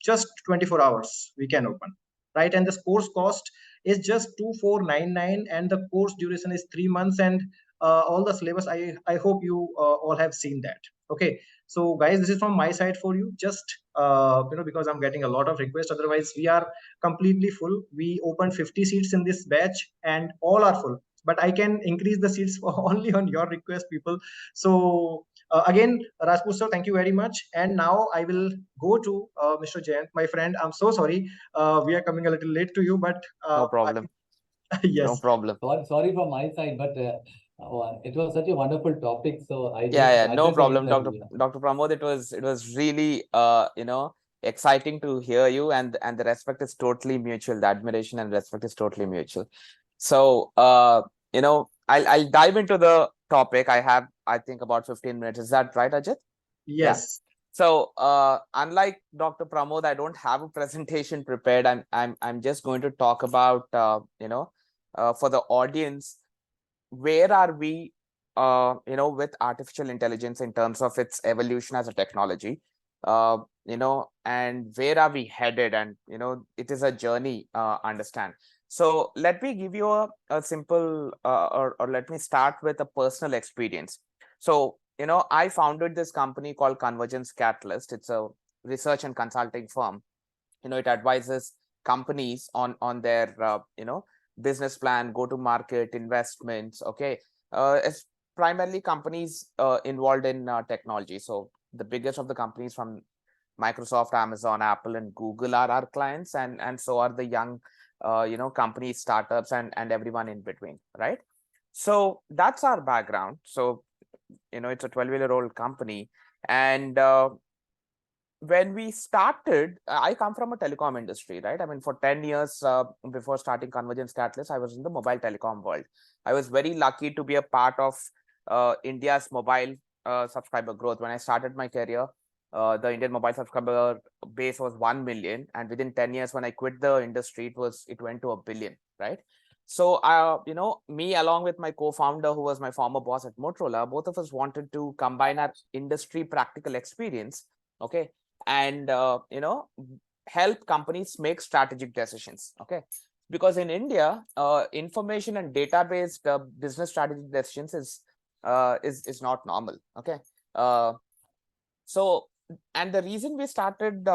just 24 hours we can open, right? And this course cost is just 2499, and the course duration is 3 months, and all the syllabus, I hope you all have seen that. Okay, so guys, this is from my side for you, just because I'm getting a lot of requests. Otherwise we are completely full. We opened 50 seats in this batch and all are full, but I can increase the seats only on your request, people. So again, Rajput sir, thank you very much. And now I will go to Mr. Jayanth, my friend. I'm so sorry, we are coming a little late to you, but
No problem.
yes,
No problem.
Sorry from my side, but it was such a wonderful topic. So I
No
just
problem,
agree.
Dr. Pramod. It was really exciting to hear you, and the respect is totally mutual. The admiration and respect is totally mutual. So I'll dive into the topic. I have, I think, about 15 minutes. Is that right, Ajit?
yes.
So unlike Dr. Pramod, I don't have a presentation prepared. I'm just going to talk about for the audience, where are we with artificial intelligence in terms of its evolution as a technology, and where are we headed, and it is a journey, understand. So let me give you a simple or let me start with a personal experience. So I founded this company called Convergence Catalyst. It's a research and consulting firm. It advises companies on their business plan, go to market, investments. Okay, it's primarily companies involved in technology. So the biggest of the companies from Microsoft, Amazon, Apple, and Google are our clients, and so are the young companies, startups, and everyone in between, right? So that's our background. So it's a 12-year-old company, and when we started, I come from a telecom industry, right? I mean, for 10 years before starting Convergence Catalyst, I was in the mobile telecom world. I was very lucky to be a part of India's mobile subscriber growth. When I started my career, the Indian mobile subscriber base was 1 million. And within 10 years, when I quit the industry, it went to 1 billion, right? So, me along with my co-founder, who was my former boss at Motorola, both of us wanted to combine our industry practical experience, okay, and help companies make strategic decisions, okay, because in India, information and database business strategic decisions is not normal, okay. So, and the reason we started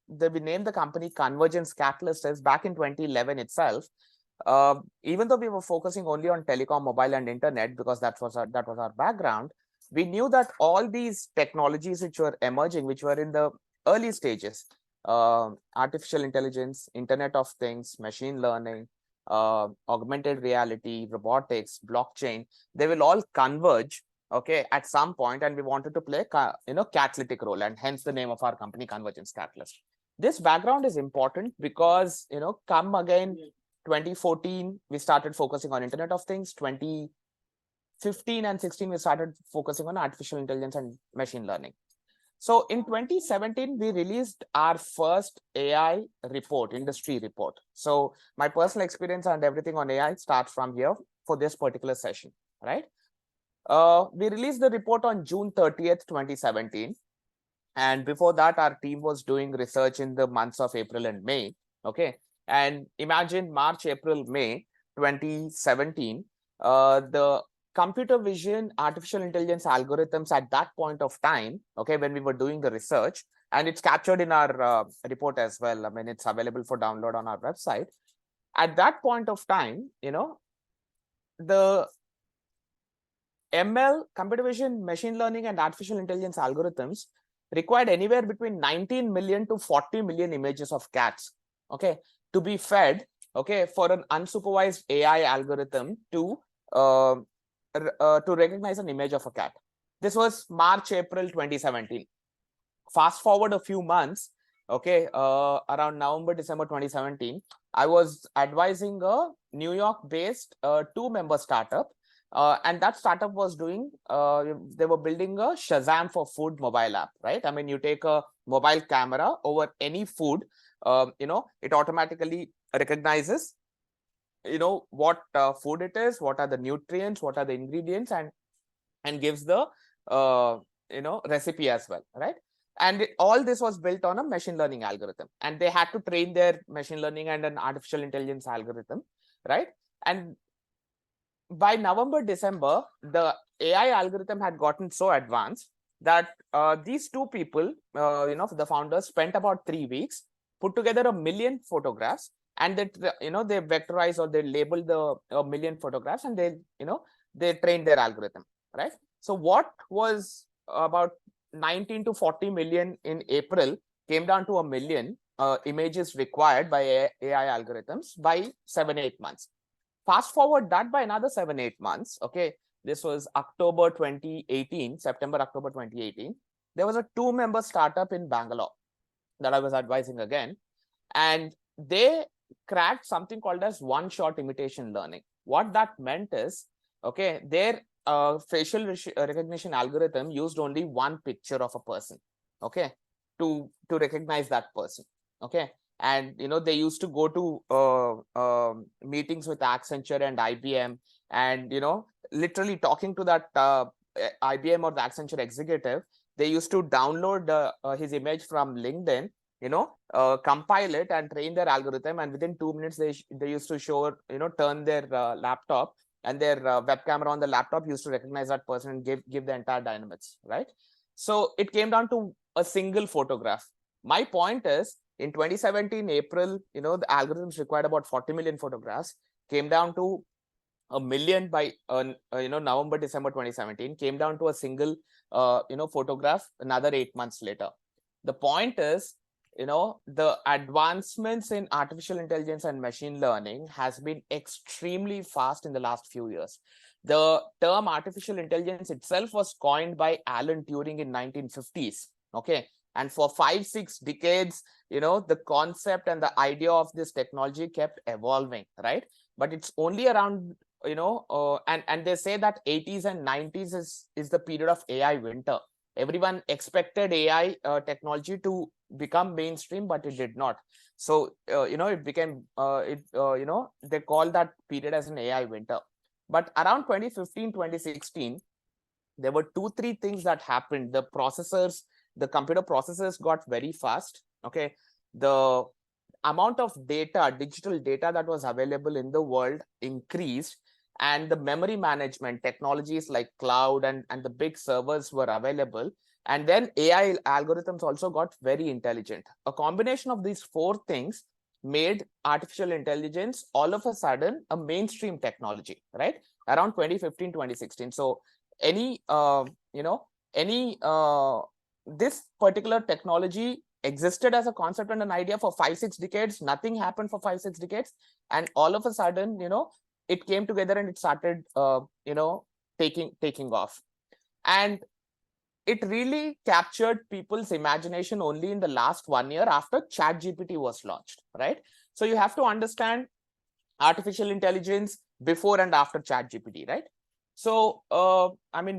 we named the company Convergence Catalyst is back in 2011 itself. Even though we were focusing only on telecom, mobile, and internet, because that was our background, we knew that all these technologies which were emerging, which were in the early stages, artificial intelligence, Internet of Things, machine learning, augmented reality, robotics, blockchain, they will all converge, okay, at some point, and we wanted to play catalytic role, and hence the name of our company, Convergence Catalyst. This background is important because come again 2014 we started focusing on Internet of Things. 2015 and 16 we started focusing on artificial intelligence and machine learning. So in 2017 we released our first AI report, industry report. So my personal experience and everything on AI starts from here for this particular session, right? We released the report on June 30th, 2017. And before that, our team was doing research in the months of April and May. Okay. And imagine March, April, May 2017, the computer vision, artificial intelligence algorithms at that point of time, okay, when we were doing the research, and it's captured in our report as well. I mean, it's available for download on our website. At that point of time, the ML, computer vision, machine learning, and artificial intelligence algorithms required anywhere between 19 million to 40 million images of cats, okay, to be fed, okay, for an unsupervised AI algorithm to recognize an image of a cat. This was March, April 2017. Fast forward a few months, okay, around November, December 2017, I was advising a New York-based 2-member startup. And that startup was doing, they were building a Shazam for food mobile app, right? I mean, you take a mobile camera over any food, it automatically recognizes, what food it is, what are the nutrients, what are the ingredients, and gives the, recipe as well, right? And all this was built on a machine learning algorithm, and they had to train their machine learning and an artificial intelligence algorithm, right? And by November, December, the AI algorithm had gotten so advanced that these two people, the founders, spent about 3 weeks, put together 1 million photographs, and they vectorize or they label the 1 million photographs, and they trained their algorithm, right? So what was about 19 to 40 million in April came down to 1 million images required by AI algorithms by 7-8 months. Fast forward that by another 7-8 months, okay, this was October 2018, September, October 2018. There was a 2-member startup in Bangalore that I was advising again, and they cracked something called as one-shot imitation learning. What that meant is, okay, their facial recognition algorithm used only one picture of a person, okay, to recognize that person, okay. And they used to go to meetings with Accenture and IBM, and literally talking to that IBM or the Accenture executive. They used to download his image from LinkedIn, compile it and train their algorithm, and within 2 minutes they used to show, turn their laptop, and their web camera on the laptop used to recognize that person and give the entire dynamics, right? So it came down to a single photograph. My point is, in 2017 April, the algorithms required about 40 million photographs, came down to a million by November, December 2017, came down to a single photograph another 8 months later. The point is, the advancements in artificial intelligence and machine learning has been extremely fast in the last few years. The term artificial intelligence itself was coined by Alan Turing in 1950s, okay. And for 5-6 decades, the concept and the idea of this technology kept evolving, right? But it's only around, and they say that 80s and 90s is the period of AI winter. Everyone expected AI technology to become mainstream, but it did not. So, it became, they call that period as an AI winter. But around 2015, 2016, there were 2-3 things that happened. The computer processors got very fast, okay. The amount of data, digital data that was available in the world increased, and the memory management technologies like cloud and the big servers were available. And then AI algorithms also got very intelligent. A combination of these 4 things made artificial intelligence all of a sudden a mainstream technology, right? Around 2015, 2016. So this particular technology existed as a concept and an idea for 5-6 decades. Nothing happened for 5-6 decades, and all of a sudden, it came together and it started taking off. And it really captured people's imagination only in the last 1 year after ChatGPT was launched, right? So you have to understand artificial intelligence before and after ChatGPT, right? So,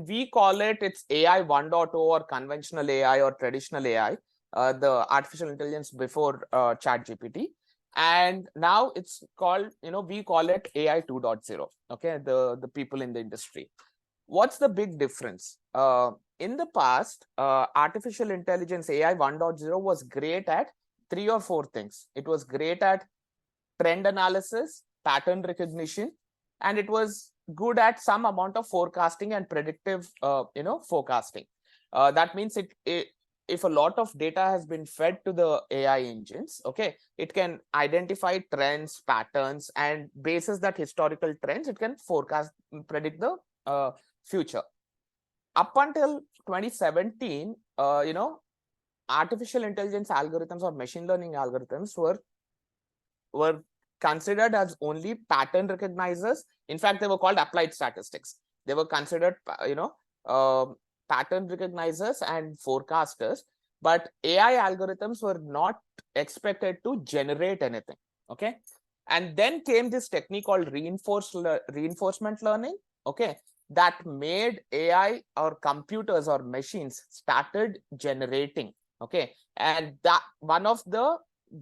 we call it's AI 1.0 or conventional AI or traditional AI, the artificial intelligence before ChatGPT. And now it's called, we call it AI 2.0, okay, the people in the industry. What's the big difference? In the past, artificial intelligence AI 1.0 was great at 3 or 4 things. It was great at trend analysis, pattern recognition, and it was good at some amount of forecasting and predictive, forecasting. That means if a lot of data has been fed to the AI engines, okay, it can identify trends, patterns, and basis that historical trends, it can predict the future. Up until 2017, artificial intelligence algorithms or machine learning algorithms were considered as only pattern recognizers. In fact, they were called applied statistics. They were considered, pattern recognizers and forecasters, but AI algorithms were not expected to generate anything, okay? And then came this technique called reinforcement learning, okay, that made AI or computers or machines started generating, okay? And that one of the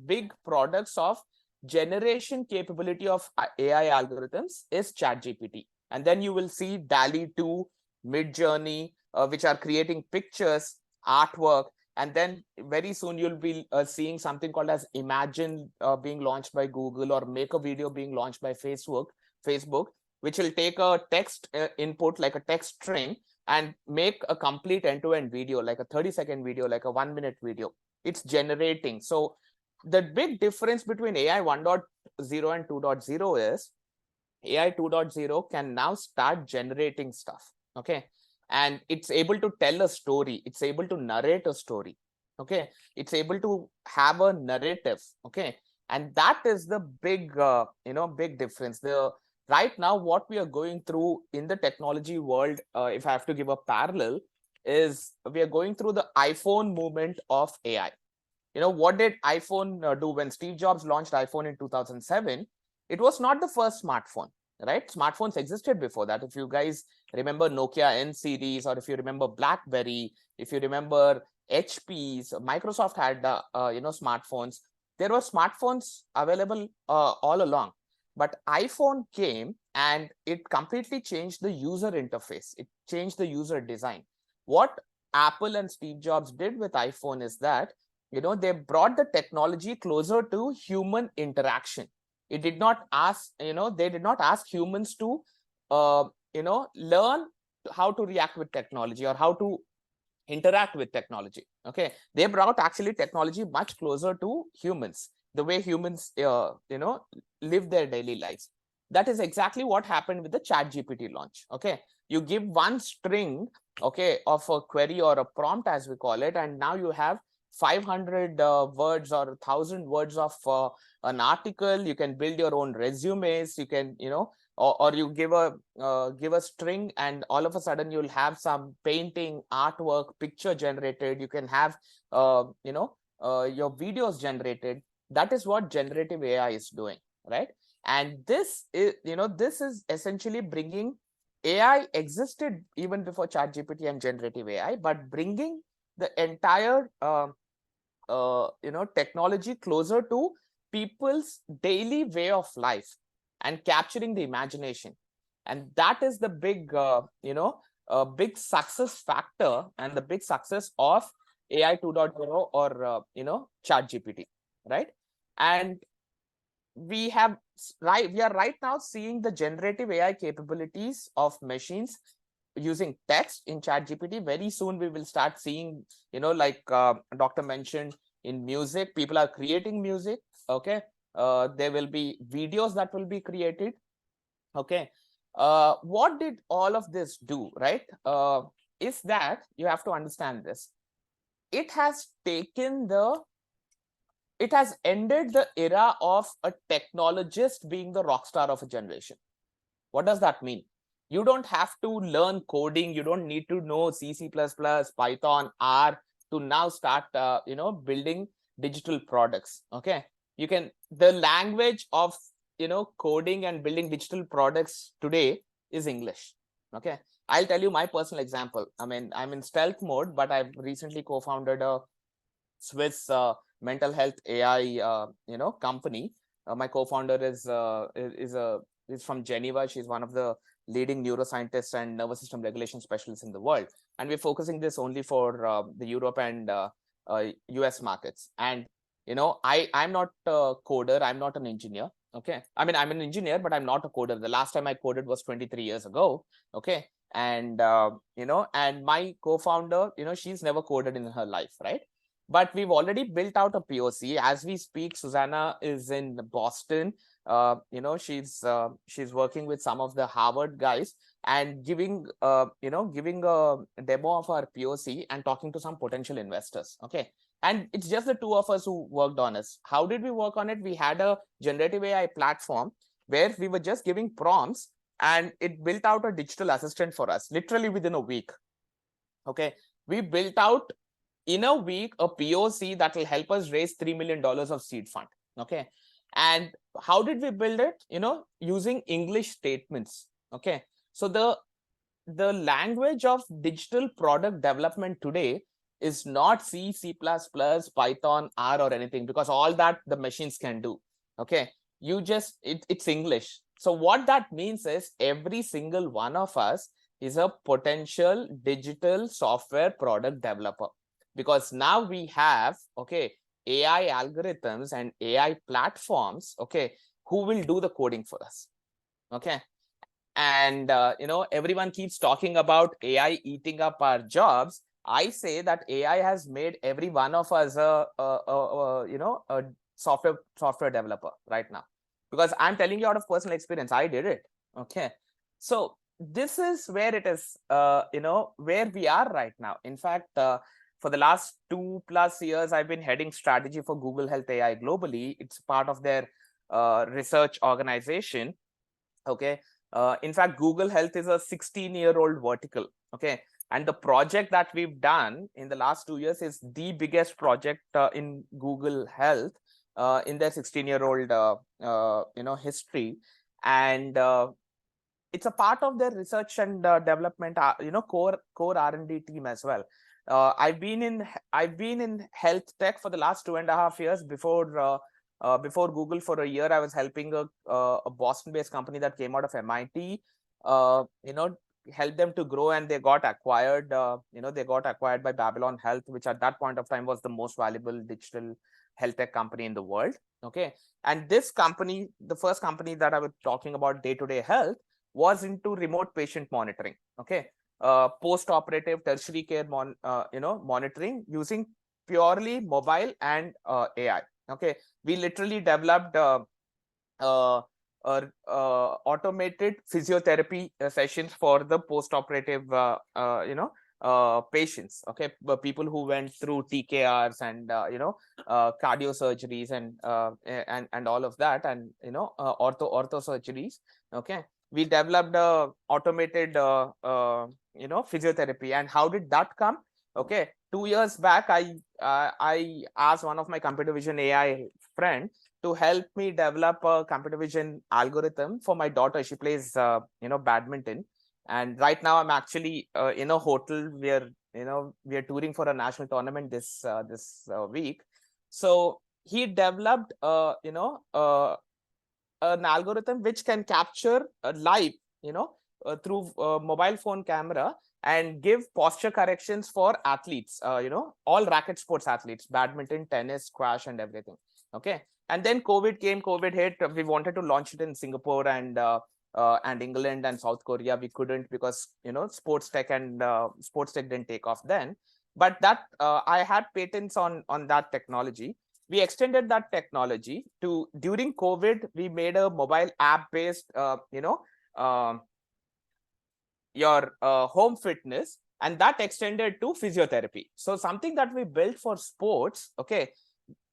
big products of generation capability of AI algorithms is ChatGPT. And then you will see DALL-E 2, Midjourney, which are creating pictures, artwork. And then very soon you'll be seeing something called as Imagine being launched by Google, or Make a Video being launched by Facebook, which will take a text input like a text string and make a complete end-to-end video, like a 30-second video, like a 1-minute video. It's generating. So the big difference between AI 1.0 and 2.0 is AI 2.0 can now start generating stuff, okay? And it's able to tell a story. It's able to narrate a story, okay? It's able to have a narrative, okay? And that is the big, big difference. Right now, what we are going through in the technology world, if I have to give a parallel, is we are going through the iPhone movement of AI. What did iPhone do when Steve Jobs launched iPhone in 2007? It was not the first smartphone, right? Smartphones existed before that. If you guys remember Nokia N series, or if you remember BlackBerry, if you remember HPs, Microsoft had smartphones. There were smartphones available all along, but iPhone came and it completely changed the user interface. It changed the user design. What Apple and Steve Jobs did with iPhone is that they brought the technology closer to human interaction. It did not ask, they did not ask humans to learn how to react with technology or how to interact with technology. Okay, they brought actually technology much closer to humans, the way humans live their daily lives. That is exactly what happened with the ChatGPT launch. Okay, you give one string, okay, of a query or a prompt, as we call it, and now you have 500 words or 1,000 words of an article. You can build your own resumes. You can or you give a string, and all of a sudden you'll have some painting, artwork, picture generated. You can have your videos generated. That is what generative AI is doing, right? And this is essentially bringing AI. Existed even before ChatGPT and generative AI, but bringing the entire technology closer to people's daily way of life and capturing the imagination. And that is the big big success factor and the big success of AI 2.0 or ChatGPT, right? And we are right now seeing the generative AI capabilities of machines using text in ChatGPT. Very soon we will start seeing, like doctor mentioned, in music, people are creating music. Okay, there will be videos that will be created. Okay, what did all of this do, right? Is that you have to understand this. It has ended the era of a technologist being the rock star of a generation. What does that mean? You don't have to learn coding. You don't need to know C, C++, Python, R to now start, building digital products. Okay, the language of coding and building digital products today is English. Okay, I'll tell you my personal example. I mean, I'm in stealth mode, but I've recently co-founded a Swiss mental health AI company. My co-founder is from Geneva. She's one of the leading neuroscientists and nervous system regulation specialists in the world, and we're focusing this only for the Europe and US markets. And I'm not a coder. I'm not an engineer. Okay, I mean, I'm an engineer, but I'm not a coder. The last time I coded was 23 years ago. Okay, and and my co-founder, she's never coded in her life, right? But we've already built out a POC. As we speak, Susanna is in Boston. She's working with some of the Harvard guys and giving a demo of our POC and talking to some potential investors. Okay, and it's just the two of us who worked on it. How did we work on it? We had a generative AI platform where we were just giving prompts, and it built out a digital assistant for us literally within a week. Okay, we built out in a week a POC that will help us raise $3 million of seed fund. Okay, and how did we build it? Using English statements. Okay, so the language of digital product development today is not C, C++, Python, R, or anything, because all that the machines can do. Okay, it's English. So what that means is every single one of us is a potential digital software product developer, because now we have AI algorithms and AI platforms who will do the coding for us. Okay, and everyone keeps talking about AI eating up our jobs. I say that AI has made every one of us a software developer right now, because I'm telling you out of personal experience, I did it. Okay, so this is where it is, where we are right now. In fact, for the last 2+ years, I've been heading strategy for Google Health AI globally. It's part of their research organization. Okay, in fact, Google Health is a 16-year-old vertical. Okay, and the project that we've done in the last 2 years is the biggest project in Google Health in their 16-year-old history, and it's a part of their research and development core R&D team as well. I've been in health tech for the last 2.5 years. Before Google, for a year, I was helping a Boston-based company that came out of MIT. Help them to grow, and they got acquired. They got acquired by Babylon Health, which at that point of time was the most valuable digital health tech company in the world. Okay, and this company, the first company that I was talking about, day-to-day health, was into remote patient monitoring. Okay, post-operative tertiary care monitoring using purely mobile and AI. Okay, we literally developed uh, automated physiotherapy sessions for the post-operative patients. Okay, but people who went through TKRs and cardio surgeries and all of that, and ortho surgeries. Okay, we developed automated physiotherapy. And how did that come? Okay, 2 years back, I asked one of my computer vision AI friend to help me develop a computer vision algorithm for my daughter. She plays badminton, and right now I'm actually in a hotel where we are touring for a national tournament this week. So he developed an algorithm which can capture live through mobile phone camera and give posture corrections for athletes, all racket sports athletes, badminton, tennis, squash, and everything. Okay, and then COVID hit. We wanted to launch it in Singapore and England and South Korea. We couldn't because sports tech didn't take off then. But that I had patents on that technology. We extended that technology to, during COVID, we made a mobile app based your home fitness, and that extended to physiotherapy. So something that we built for sports, okay,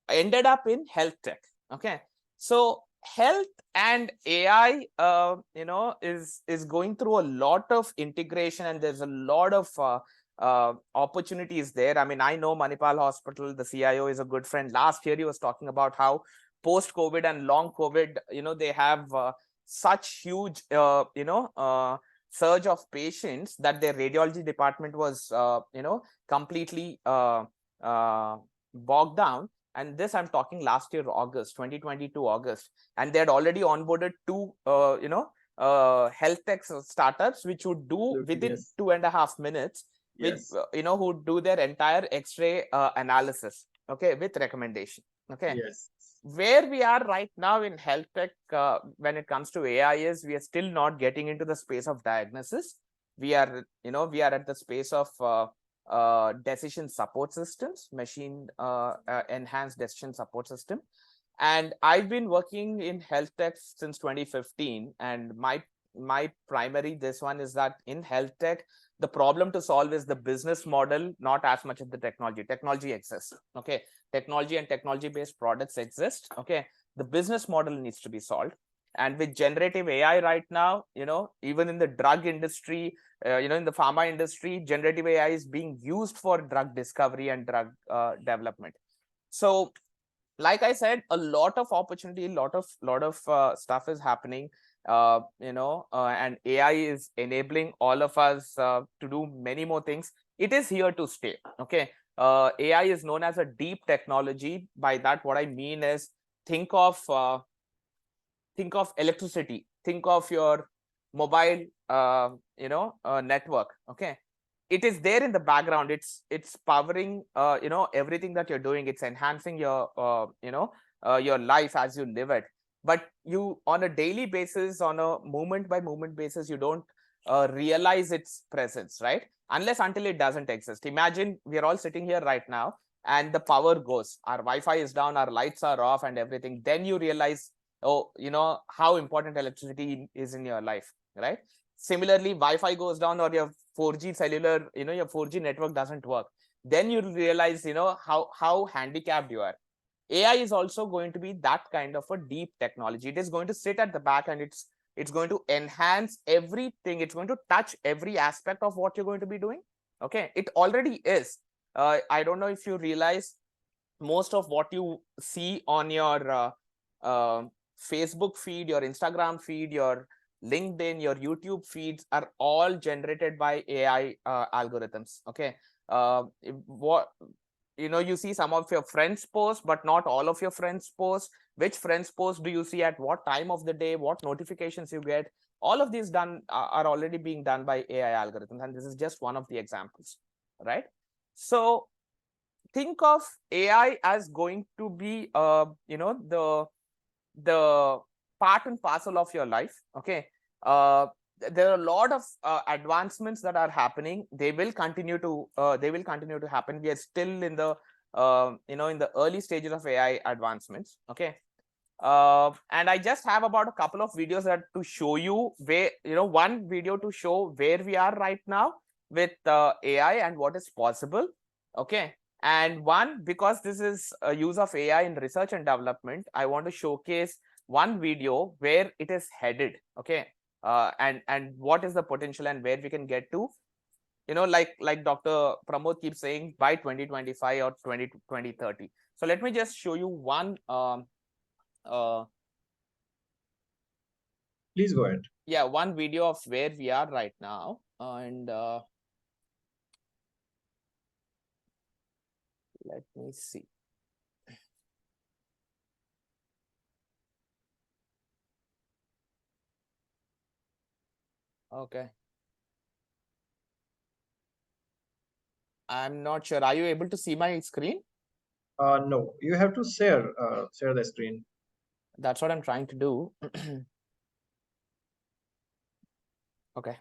ended up in health tech. Okay, so health and AI is going through a lot of integration, and there's a lot of opportunities there. I mean, I know Manipal Hospital, the CIO is a good friend. Last year he was talking about how post COVID and long COVID, they have such huge surge of patients that their radiology department was completely bogged down. And this, I'm talking last year, August 2022 August, and they had already onboarded two health tech startups which would do within 2.5 minutes, with who do their entire X-ray analysis, okay, with recommendation. Okay, where we are right now in health tech when it comes to AI is we are still not getting into the space of diagnosis. We are at the space of decision support systems, machine enhanced decision support system. And I've been working in health tech since 2015, and my primary this one is that in health tech, the problem to solve is the business model, not as much as the technology. Technology exists. Okay, technology and technology based products exist. Okay, the business model needs to be solved. And with generative AI right now, even in the drug industry, in the pharma industry, generative AI is being used for drug discovery and drug development. So like I said, a lot of opportunity, a lot of stuff is happening, and AI is enabling all of us to do many more things. It is here to stay. Okay, AI is known as a deep technology. By that, what I mean is, think of electricity, think of your mobile network. Okay, it is there in the background. It's powering everything that you're doing. It's enhancing your your life as you live it. But you, on a daily basis, on a moment by moment basis, you don't realize its presence, right? Unless until it doesn't exist. Imagine we are all sitting here right now and the power goes, our Wi-Fi is down, our lights are off and everything. Then you realize, oh, how important electricity is in your life, right? Similarly, Wi-Fi goes down, or your 4G cellular, your 4G network doesn't work. Then you realize, how handicapped you are. AI is also going to be that kind of a deep technology. It is going to sit at the back, and it's going to enhance everything. It's going to touch every aspect of what you're going to be doing. Okay, it already is. I don't know if you realize, most of what you see on your Facebook feed, your Instagram feed, your LinkedIn, your YouTube feeds are all generated by AI algorithms. Okay, what you see some of your friends post, but not all of your friends post. Which friends post do you see at what time of the day, what notifications you get? All of these are already being done by AI algorithms, and this is just one of the examples, right? So think of AI as going to be the part and parcel of your life. Okay. There are a lot of advancements that are happening. They will continue to happen. We are still in the in the early stages of AI advancements. Okay. And I just have about a couple of videos that to show you where, one video to show where we are right now with AI and what is possible. Okay. And one, because this is a use of AI in research and development, I want to showcase one video where it is headed. Okay. And what is the potential and where we can get to, like Dr. Pramod keeps saying, by 2025 or 2030. So let me just show you one
Please go ahead.
yeah, one video of where we are right now. And let me see. Okay. I'm not sure. Are you able to see my screen?
No, you have to share the screen.
That's what I'm trying to do. Okay.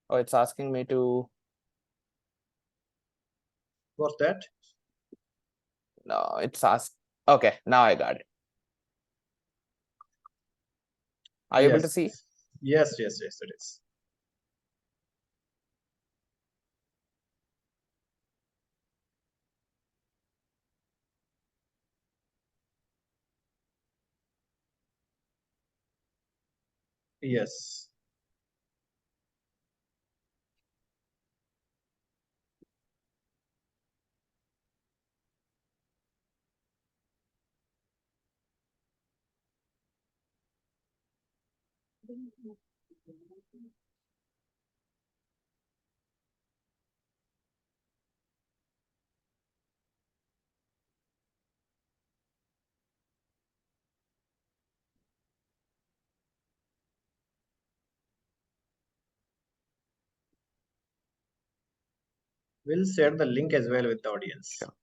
Oh, it's asking me to.
What's that?
No, it's asked. Okay, now I got it. Are you able to see?
Yes, it is. Yes. We'll share the link as well with the audience.
Sure.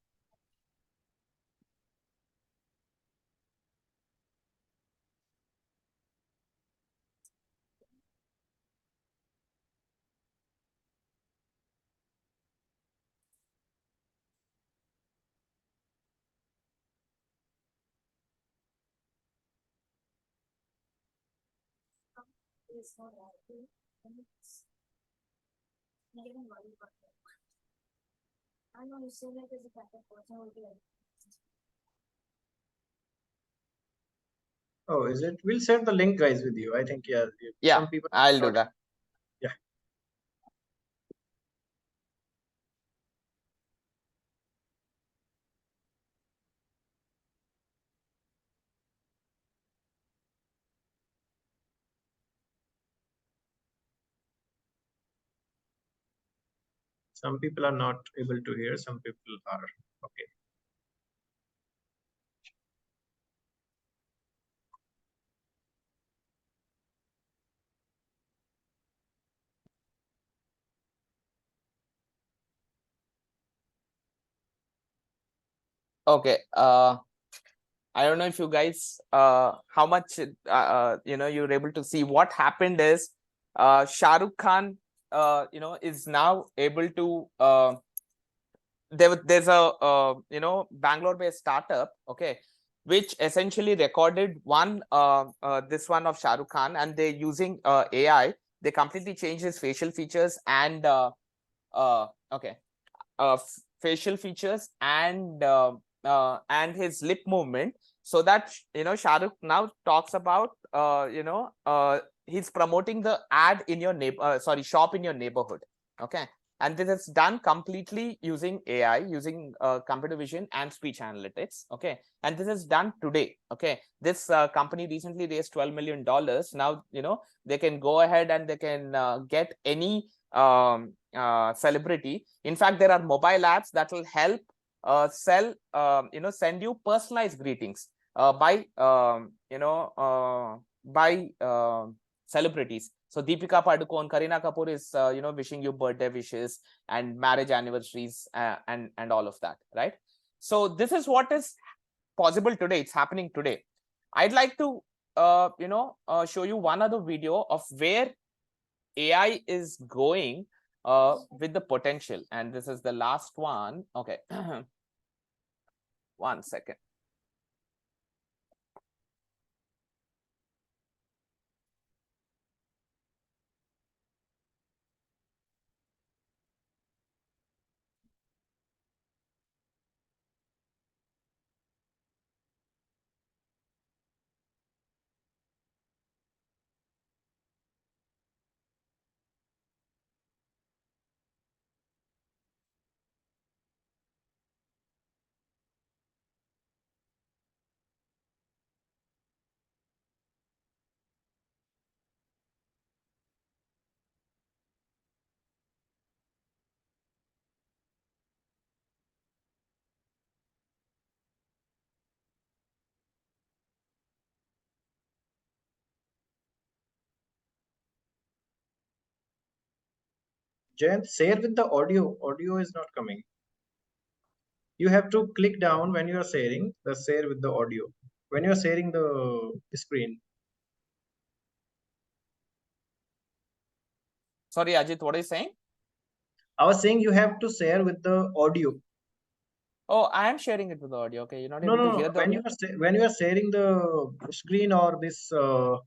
Oh, is it? We'll share the link, guys, with you. I think, yeah.
Yeah,
Some people
I'll do that.
Yeah. Some people are not able to hear, some people are. Okay.
Okay. I don't know if you guys how much you're able to see. What happened is Shah Rukh Khan is now able to there's a Bangalore based startup, okay, which essentially recorded this one of Shah Rukh Khan, and they're using AI. They completely changed his facial features and okay, facial features and his lip movement, so that Shah Rukh now talks about he's promoting the ad in your shop in your neighborhood. Okay. And this is done completely using AI, using computer vision and speech analytics. Okay. And this is done today. Okay. This company recently raised $12 million. Now, they can go ahead and they can get any celebrity. In fact, there are mobile apps that will help send you personalized greetings by celebrities. So Deepika Padukone, Kareena Kapoor is wishing you birthday wishes and marriage anniversaries and all of that, right? So this is what is possible today. It's happening today. I'd like to show you one other video of where AI is going with the potential, and this is the last one. Okay. 1 second.
Jayanth, share with the audio. Audio is not coming. You have to click down when you are sharing the share with the audio. When you are sharing the screen.
Sorry, Ajit, what are you saying?
I was saying you have to share with the audio.
Oh, I am sharing it with the audio. Okay, you're not
No,
able to
no,
hear
no.
the audio?
When you are sharing the screen or this Google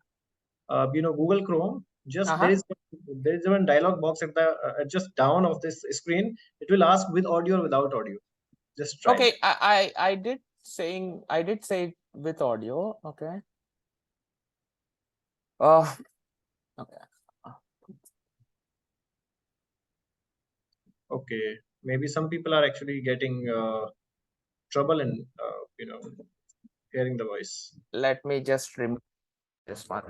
Chrome, just there is one dialog box at the just down of this screen. It will ask with audio or without audio. Just try
Okay,
it.
I did say it with audio. Okay. Okay.
Okay, maybe some people are actually getting trouble in hearing the voice.
Let me just remove this one.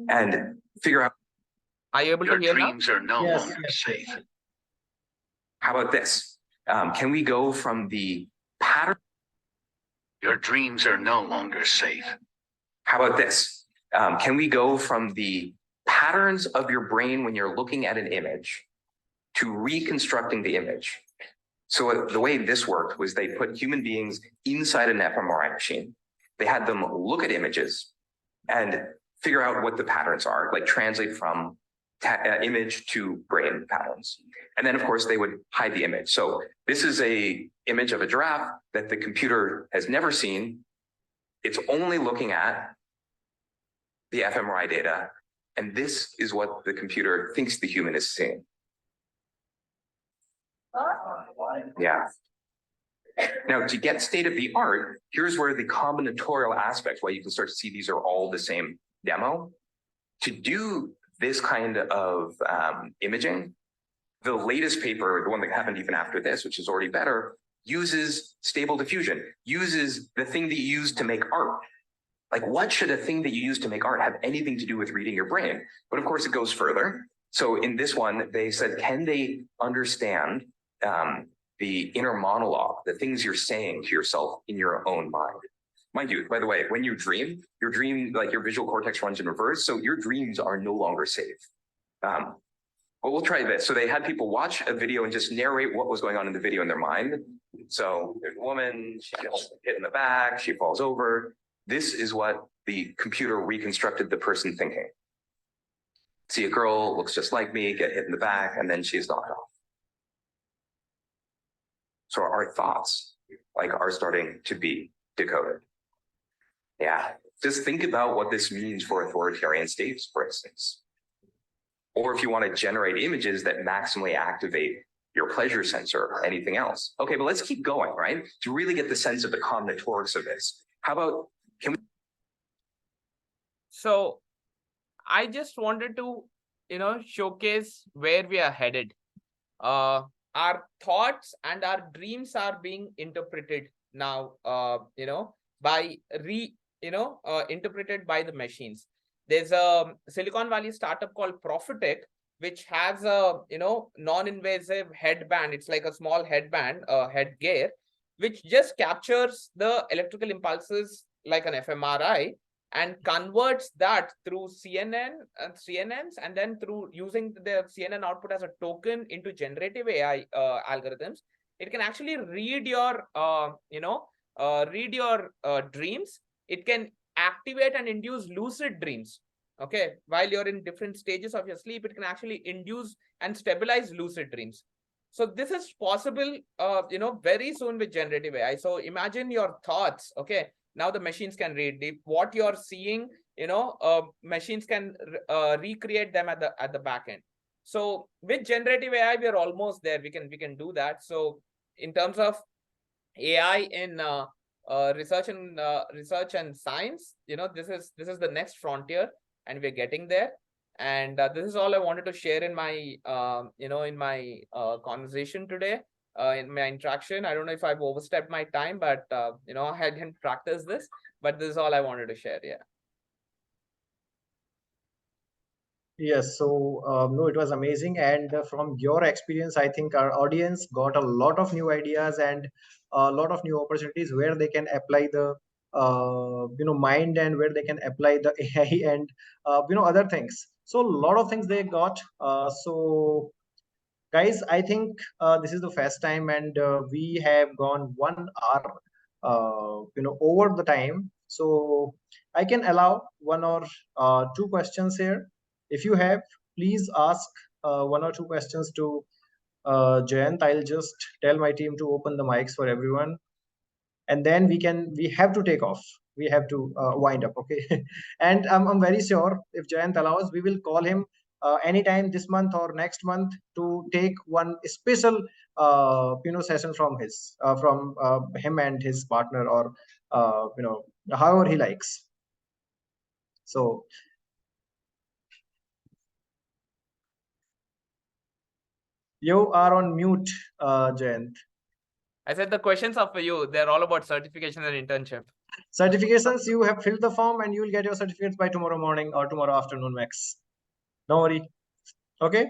And figure out
Are you able to
your
hear now?
dreams are no
Yes,
longer
yes.
safe. How about this? Can we go from the pattern? Your dreams are no longer safe. How about this? Can we go from the patterns of your brain when you're looking at an image to reconstructing the image? So the way this worked was they put human beings inside an fMRI machine. They had them look at images and figure out what the patterns are, like translate from image to brain patterns. And then, of course, they would hide the image. So this is a image of a giraffe that the computer has never seen. It's only looking at the fMRI data. And this is what the computer thinks the human is seeing. Yeah. Now, to get state of the art, here's where the combinatorial aspects, why you can start to see these are all the same demo. To do this kind of imaging, the latest paper, the one that happened even after this, which is already better, uses stable diffusion, uses the thing that you use to make art. Like, what should a thing that you use to make art have anything to do with reading your brain? But of course, it goes further. So in this one, they said, can they understand the inner monologue, the things you're saying to yourself in your own mind? Mind you, by the way, when you dream, like your visual cortex runs in reverse, so your dreams are no longer safe. But we'll try this. So they had people watch a video and just narrate what was going on in the video in their mind. So there's a woman, she gets hit in the back, she falls over. This is what the computer reconstructed the person thinking. See a girl, looks just like me, get hit in the back, and then she's knocked off. So our thoughts are starting to be decoded. Yeah, just think about what this means for authoritarian states, for instance. Or if you want to generate images that maximally activate your pleasure sensor, or anything else. Okay, but let's keep going, right? To really get the sense of the combinatorics of this. How about, can we?
So I just wanted to, showcase where we are headed. Our thoughts and our dreams are being interpreted now, by interpreted by the machines. There's a Silicon Valley startup called Prophetic, which has a, non-invasive headband. It's like a small headband, headgear, which just captures the electrical impulses like an fMRI and converts that through CNNs, and then through using the CNN output as a token into generative AI algorithms. It can actually read your, dreams. It can activate and induce lucid dreams. Okay, while you're in different stages of your sleep, it can actually induce and stabilize lucid dreams. So this is possible, very soon with generative AI. So imagine your thoughts. Okay, now the machines can read what you're seeing. Machines can recreate them at the back end. So with generative AI, we are almost there. We can do that. So in terms of AI in research and science, this is the next frontier, and we're getting there. And this is all I wanted to share in my conversation today, in my interaction. I don't know if I've overstepped my time, but I hadn't practiced this, but this is all I wanted to share. Yeah.
Yes, so no, it was amazing. And from your experience, I think our audience got a lot of new ideas and a lot of new opportunities where they can apply the mind, and where they can apply the AI and other things. So a lot of things they got. So guys, I think this is the first time, and we have gone 1 hour, over the time. So I can allow one or two questions here. If you have, please ask one or two questions to Jayanth. I'll just tell my team to open the mics for everyone, and then we have to take off. We have to wind up. Okay. And I'm very sure if Jayanth allows, we will call him anytime this month or next month to take one special session from him and his partner, or however he likes. So you are on mute, Jayanth.
I said the questions are for you. They're all about certification and internship.
Certifications, you have filled the form and you will get your certificates by tomorrow morning or tomorrow afternoon max. Don't worry. Okay.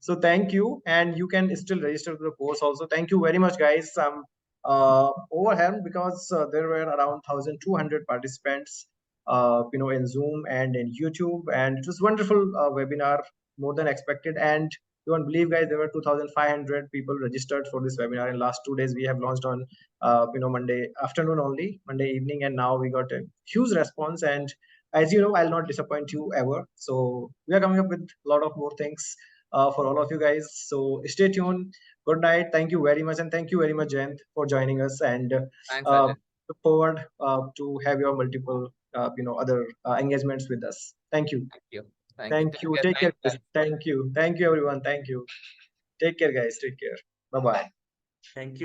So thank you, and you can still register to the course also. Thank you very much, guys. I'm overwhelmed because there were around 1,200 participants, in Zoom and in YouTube, and it was wonderful webinar, more than expected. And you won't believe, guys, there were 2,500 people registered for this webinar in last 2 days. We have launched on Monday afternoon only, Monday evening, and now we got a huge response. And as you know, I'll not disappoint you ever. So we are coming up with a lot of more things for all of you guys. So stay tuned. Good night. Thank you very much. And thank you very much, Jayanth, for joining us. And
Thanks, Ajit.
look forward to have your multiple, other engagements with us. Thank you.
Thank you.
Thank you. Take care, guys. Thank you. Thank you, everyone. Thank you. Take care, guys. Take care. Bye-bye.
Thank you.